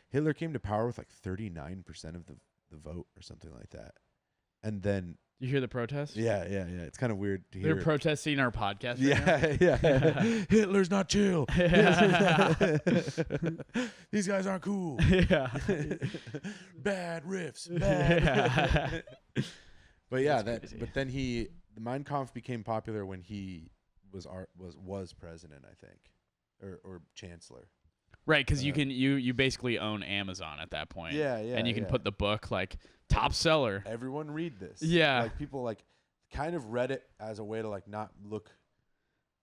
Hitler came to power with like 39% of the vote or something like that. And then You hear the protests? yeah. It's kind of weird to They're hear. protesting our podcast. Right Yeah. now? Hitler's not chill. These guys aren't cool. Yeah. Bad riffs. Bad. But yeah, That's crazy. but then the Mein Kampf became popular when he was president, I think, or chancellor. Right, because you basically own Amazon at that point. Yeah, And you can put the book like top seller. Everyone read this. Yeah. Like people like kind of read it as a way to like not look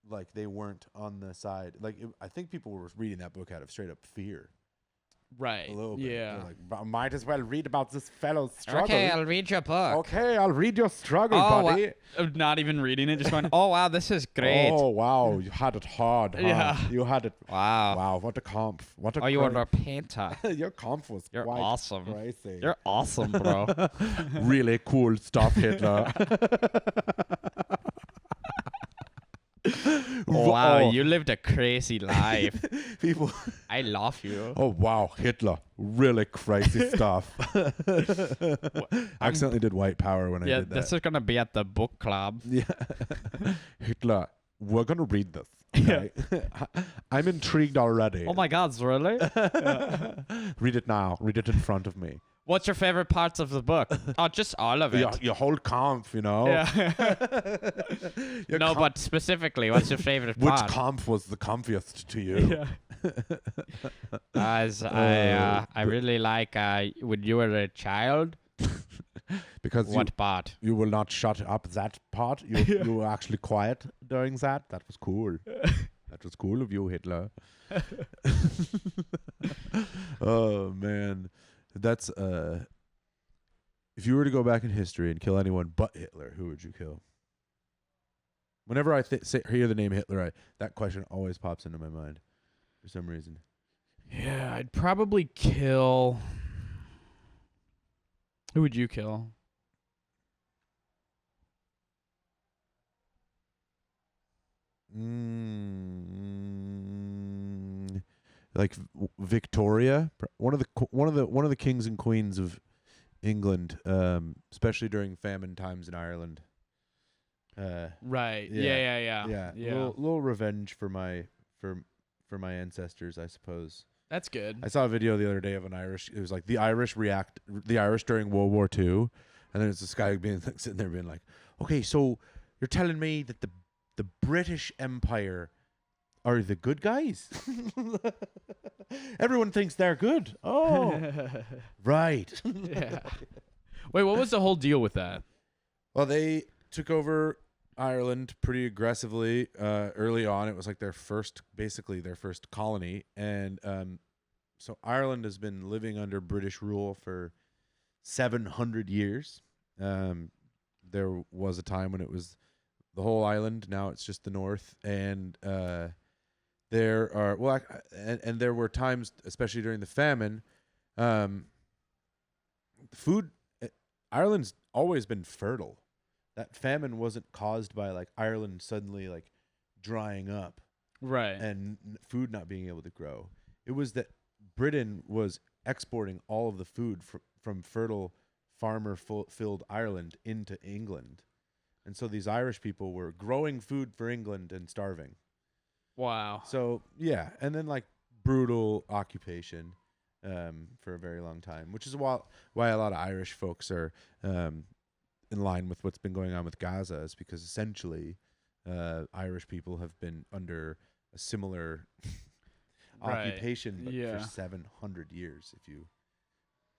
like they weren't on the side. Like I think people were reading that book out of straight up fear. Right. A little bit. Yeah. They're like, might as well read about this fellow's struggle. Okay, I'll read your book. Okay, I'll read your struggle, Oh, buddy. Not even reading it, just going, Oh wow, this is great. Oh wow, you had it hard. Huh? Yeah. You had it. Wow. Wow, what a comp. What a Oh, you are a painter. your comp was You're quite awesome. crazy. You're awesome, bro. Really cool stuff, Hitler. Wow, Oh. you lived a crazy life. People. I love you. Oh wow, Hitler, really crazy stuff. Accidentally did white power when I Yeah, did that. this is gonna be at the book club. Yeah, Hitler, we're gonna read this. Yeah. Okay? I'm intrigued already. Oh my God, really? Read it now. Read it in front of me. What's your favorite parts of the book? Oh, just all of it. Your whole comp, you know. Yeah. Your No, comp- but specifically, what's your favorite which part? comp was the comfiest to you? Guys, I really like when you were a child. Because What part? you will not shut up that part. You were actually quiet during that. That was cool. That was cool of you, Hitler. Oh man, that's if you were to go back in history and kill anyone but Hitler, who would you kill? Whenever I hear the name Hitler, that question always pops into my mind for some reason. Yeah, I'd probably kill. Who would you kill? Like Victoria, one of the kings and queens of England, especially during famine times in Ireland. Right. Yeah. Yeah. Little revenge for my ancestors, I suppose. That's good. I saw a video the other day of an Irish. It was like the Irish during World War II, and then it's this guy being sitting there being like, "Okay, so you're telling me that the British Empire are the good guys? Everyone thinks they're good. Oh, right. Yeah. Wait, what was the whole deal with that? Well, they took over Ireland pretty aggressively early on. It was like their first colony, and so Ireland has been living under British rule for 700 years. There was a time when it was the whole island. Now it's just the north, and there were times, especially during the famine, food. Ireland's always been fertile. That famine wasn't caused by like Ireland suddenly like drying up Right. and food not being able to grow. It was that Britain was exporting all of the food from fertile farmer-filled Ireland into England. And so these Irish people were growing food for England and starving. Wow. So, yeah. And then like brutal occupation for a very long time, which is why a lot of Irish folks are in line with what's been going on with Gaza, is because essentially Irish people have been under a similar occupation, but for 700 years,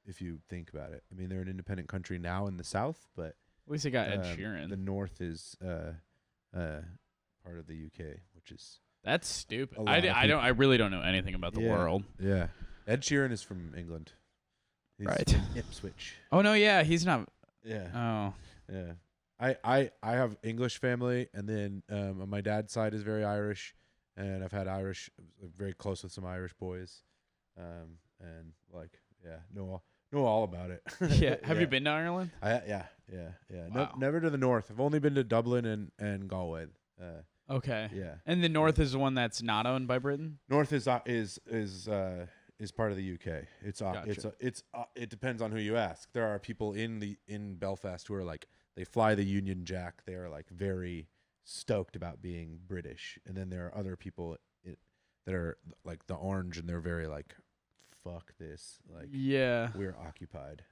if you think about it. I mean, they're an independent country now in the south, but At least they got Ed Sheeran. the north is part of the UK, which is That's stupid. a lot of I really don't know anything about the world. Yeah. Ed Sheeran is from England. He's Right. from Ipswich. Oh no, yeah, he's not. Yeah. Oh, Yeah. I have English family, and then on my dad's side is very Irish, and I've had very close with some Irish boys, and like know all about it. yeah. Have you been to Ireland? Yeah. Wow. Never to the north. I've only been to Dublin and Galway. Okay. Yeah. And the north is the one that's not owned by Britain. North is part of the UK. Gotcha. It depends on who you ask. There are people in Belfast who are like, they fly the Union Jack. They are like very stoked about being British, and then there are other people that are like the Orange, and they're very like, fuck this, like Yeah. we're occupied,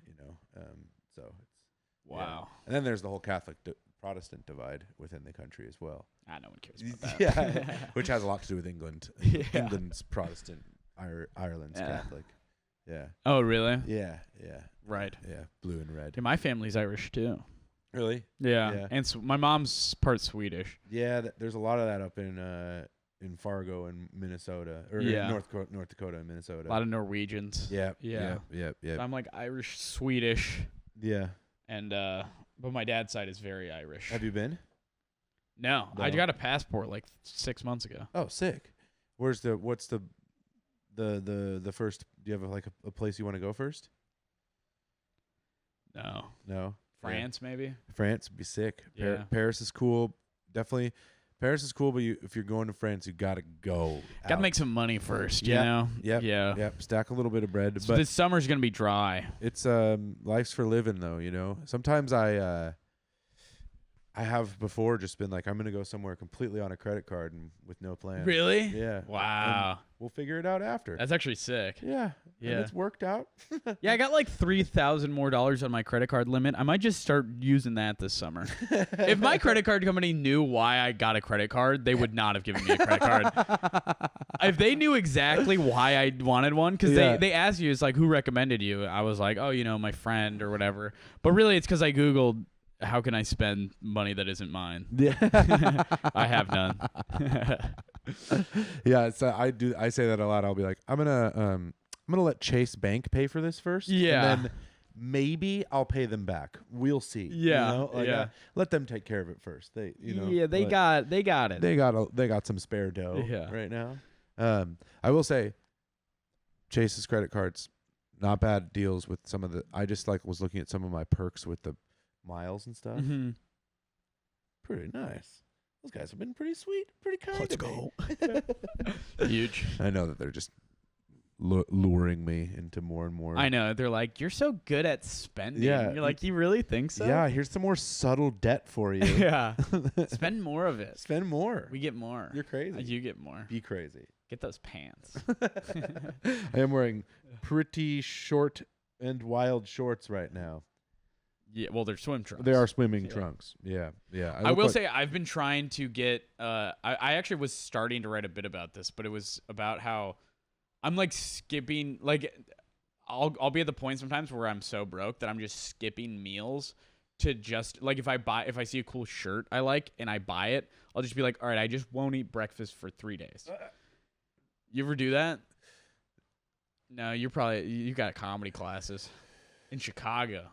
So it's Wow. and then there's the whole Catholic Protestant divide within the country as well. No one cares about that. Yeah, which has a lot to do with England. Yeah. England's Protestant, Ireland's Yeah. Catholic. Yeah, Oh really? yeah, Right. yeah. Blue and red. Yeah, my family's Irish too. Really? Yeah. Yeah. And my mom's part Swedish. Yeah, there's a lot of that up in Fargo and Minnesota, or Yeah. in North Dakota and Minnesota. A lot of Norwegians. Yeah, Yeah. yeah. I'm like Irish, Swedish, Yeah. and but my dad's side is very Irish. Have you been? No, I No. got a passport like 6 months ago. Oh, sick. What's the first? Do you have like a place you want to go first? No, No. France maybe. France would be sick. Yeah. Paris is cool. Definitely. Paris is cool, but if you're going to France, you gotta go. Got to out. make some money first, you Yeah. know. Yep. Yeah. Yep. Stack a little bit of bread, So but this summer's gonna be dry. it's life's for living though. Sometimes I have before just been like, I'm gonna go somewhere completely on a credit card and with no plan. Really? Yeah. Wow. And we'll figure it out after. That's actually sick. Yeah. Yeah. And it's worked out. Yeah, I got like $3,000 more on my credit card limit. I might just start using that this summer. If my credit card company knew why I got a credit card, they would not have given me a credit card. If they knew exactly why I wanted one, because Yeah. they asked you, it's like, who recommended you? I was like, oh, my friend or whatever. But really, it's because I Googled, how can I spend money that isn't mine? Yeah. I have none. Yeah. So I say that a lot. I'll be like, I'm gonna let Chase Bank pay for this first. Yeah. And then maybe I'll pay them back. We'll see. Yeah, yeah. Let them take care of it first. They They got it. They got some spare dough Yeah. right now. I will say, Chase's credit cards, not bad deals with some of the. I just was looking at some of my perks with the miles and stuff. Mm-hmm. Pretty nice. Those guys have been pretty sweet, pretty kind. Let's to me. go. Huge. I know that they're just luring me into more and more. I know. They're like, you're so good at spending. Yeah. You're like, you really think so? Yeah, here's some more subtle debt for you. Yeah. Spend more of it. Spend more. We get more. You're crazy. You get more. Be crazy. Get those pants. I am wearing pretty short and wild shorts right now. Yeah. Well, they're swim trunks. They are swimming Yeah. trunks. Yeah. Yeah. I will say I've been trying to get. I actually was starting to write a bit about this, but it was about how I'm like skipping. Like, I'll be at the point sometimes where I'm so broke that I'm just skipping meals to just like if I see a cool shirt I like and I buy it, I'll just be like, all right, I just won't eat breakfast for 3 days. You ever do that? No, you got comedy classes in Chicago.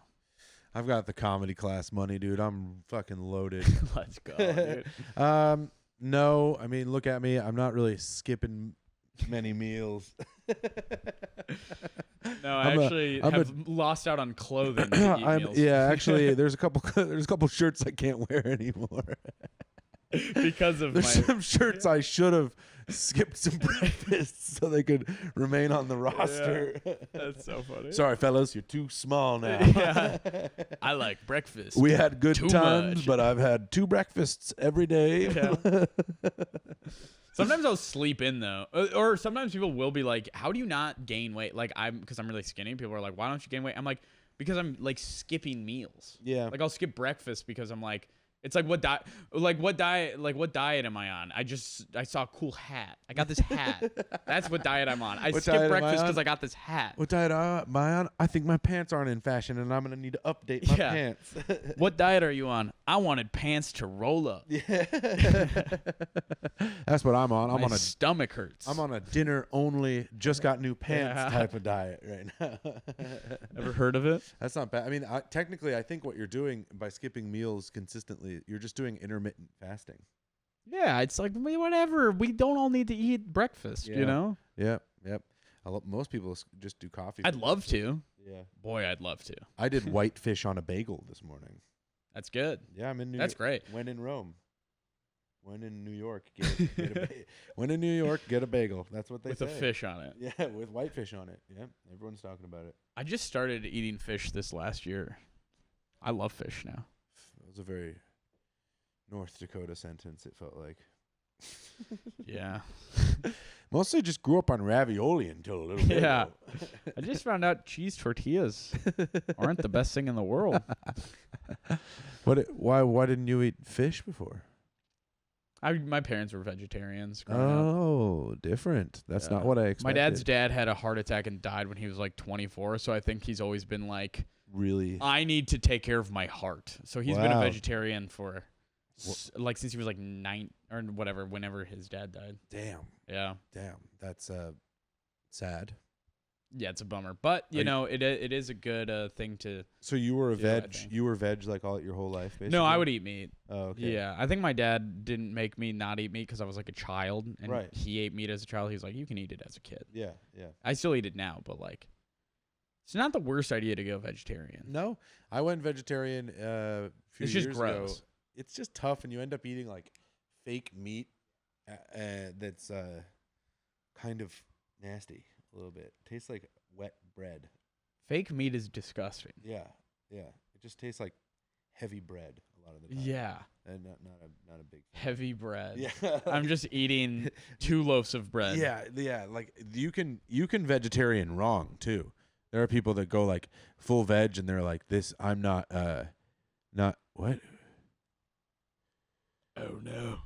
I've got the comedy class money, dude. I'm fucking loaded. Let's go, dude. No, I mean, look at me. I'm not really skipping many meals. No, I actually have lost out on clothing to eat meals. Yeah, actually, there's a couple shirts I can't wear anymore. Because of There's my some shirts I should have skipped some breakfast so they could remain on the roster. That's so funny. Sorry, fellas, you're too small now. Yeah. I like breakfast. We had good Too times, much. but I've had 2 breakfasts every day. Yeah. Sometimes I'll sleep in though, or sometimes people will be like, "How do you not gain weight?" Like because I'm really skinny. People are like, "Why don't you gain weight?" I'm like, because I'm like skipping meals. Yeah. Like I'll skip breakfast because I'm like, It's like what diet am I on? I saw a cool hat. I got this hat. That's what diet I'm on. I What skipped diet am I breakfast on? because I got this hat. What diet am I on? I think my pants aren't in fashion, and I'm gonna need to update my Yeah. pants. What diet are you on? I wanted pants to roll up. Yeah. That's what I'm on. My stomach hurts. I'm on a dinner only, just got new pants Yeah. type of diet right now. Ever heard of it? That's not bad. I mean, technically, I think what you're doing by skipping meals consistently, you're just doing intermittent fasting. Yeah, it's like whatever. We don't all need to eat breakfast, Yeah. you know? Yep. Most people just do coffee. I'd love to. Yeah. Boy, I'd love to. I did whitefish on a bagel this morning. That's good. Yeah, I'm in New That's York. great. When in Rome. When in New York, when in New York, get a bagel. That's what they With say. a fish on it. Yeah, with whitefish on it. Yeah, everyone's talking about it. I just started eating fish this last year. I love fish now. It was a very North Dakota sentence, it felt like. Yeah. Mostly just grew up on ravioli until a little bit Yeah. ago. I just found out cheese tortillas aren't the best thing in the world. Why didn't you eat fish before? My parents were vegetarians growing up. Oh, different. That's not Yeah. what I expected. My dad's dad had a heart attack and died when he was like 24, so I think he's always been like, really. I need to take care of my heart. So he's been a Wow. vegetarian for like since he was like 9 or whatever, whenever his dad died. Damn. Yeah. That's sad. Yeah, it's a bummer. But, you know, it is a good thing to. So you were a Yeah, I veg. think. You were veg like all your whole life, basically. No, I would eat meat. Oh, okay. Yeah, I think my dad didn't make me not eat meat because I was like a child, and Right. he ate meat as a child. He's like, you can eat it as a kid. Yeah. I still eat it now, but like, it's not the worst idea to go vegetarian. No, I went vegetarian a few It's years just ago. gross. It's just tough, and you end up eating like fake meat that's kind of nasty a little bit. Tastes like wet bread. Fake meat is disgusting. Yeah. It just tastes like heavy bread a lot of the time. Yeah, and not a big fan. heavy bread. Yeah, I'm just eating 2 loaves of bread. Yeah. Like you can vegetarian wrong too. There are people that go like full veg, and they're like, "This, I'm not what." Oh no.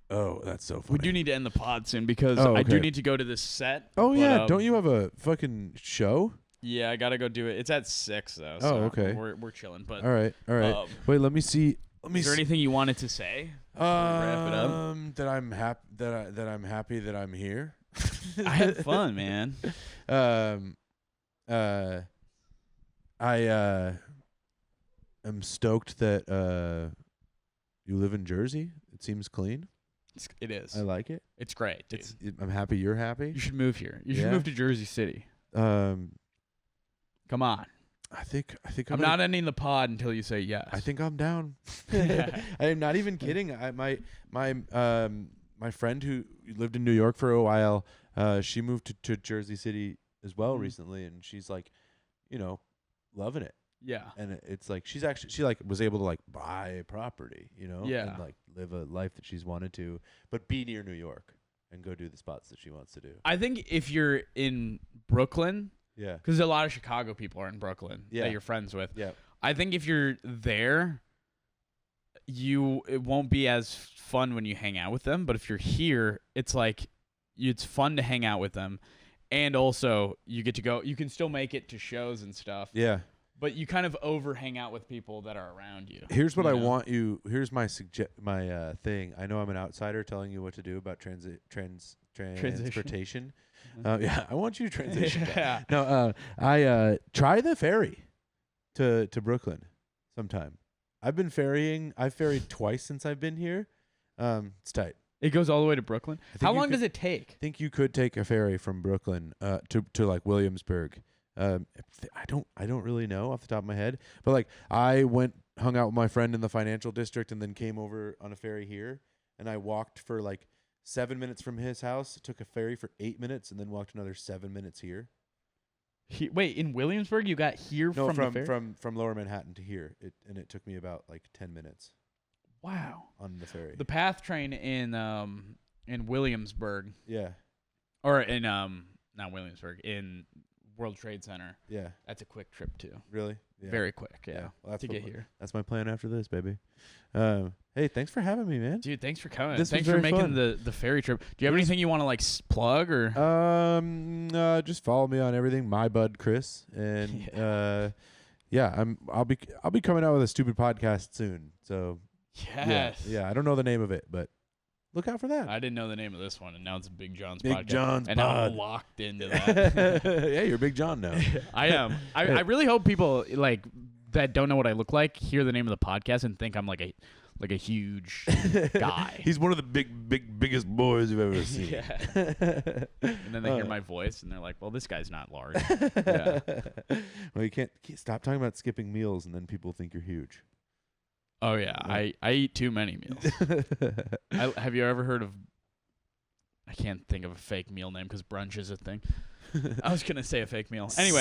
Oh, that's so funny. We do need to end the pod soon because Oh, I do okay. need to go to this set. Oh but, yeah, don't you have a fucking show? Yeah, I gotta go do it. It's at 6 though. Oh, So okay. We're chilling. But All right. Wait, let me see. is there anything you wanted to say? wrap it up? That I'm happy I'm happy that I'm here. I had fun, man. I am stoked that you live in Jersey. It seems clean. It is. I like it. It's great, dude. I'm happy you're happy. You should move here. You should Yeah? move to Jersey City. Come on. I think I'm not ending the pod until you say yes. I think I'm down. I am not even kidding. My friend who lived in New York for a while, she moved to Jersey City as well recently, and she's like, loving it. Yeah. And it's like she was able to like buy a property, Yeah. and like live a life that she's wanted to, but be near New York and go do the spots that she wants to do. I think if you're in Brooklyn, Yeah. because a lot of Chicago people are in Brooklyn Yeah. that you're friends with. Yeah. I think if you're there, it won't be as fun when you hang out with them. But if you're here, it's like it's fun to hang out with them, and also you get to go. You can still make it to shows and stuff. Yeah. But you kind of over hang out with people that are around you. Here's what you I know? want you. Here's my thing. I know I'm an outsider telling you what to do about transportation. Yeah, I want you to transition. Yeah. No, I try the ferry to Brooklyn sometime. I've been ferrying. I've ferried twice since I've been here. It's tight. It goes all the way to Brooklyn. think How you long could- does it take? I think you could take a ferry from Brooklyn to like Williamsburg. I don't really know off the top of my head, but like I hung out with my friend in the financial district and then came over on a ferry here, and I walked for like 7 minutes from his house, took a ferry for 8 minutes, and then walked another 7 minutes here. Wait, in Williamsburg, you got here No, from the ferry? from Lower Manhattan to here, it took me about like 10 minutes Wow. on the ferry. The PATH train in Williamsburg, Yeah, or in not Williamsburg, in World Trade Center. yeah, That's a quick trip too. really, Yeah. very quick. Yeah, Well, that's to what get my- here. That's my plan after this, baby. Hey, thanks for having me, man. Dude, thanks for coming. This was Thanks for very making fun. the ferry trip. Do you have It was- anything you want to like plug or? Just follow me on everything, my bud Chris, and I'll be coming out with a stupid podcast soon. So Yes. yeah, I don't know the name of it, but look out for that. I didn't know the name of this one, and now it's Big John's Big podcast. John's and now pod. I'm locked into that. Yeah, you're Big John now. I am. I really hope people like that don't know what I look like hear the name of the podcast and think I'm like a huge guy. He's one of the biggest boys you've ever seen. Yeah. And then they hear my voice and they're like, "Well, this guy's not large." Yeah. Well, you can't stop talking about skipping meals, and then people think you're huge. Oh yeah, I eat too many meals. Have you ever heard of? I can't think of a fake meal name because brunch is a thing. I was gonna say a fake meal. Anyway.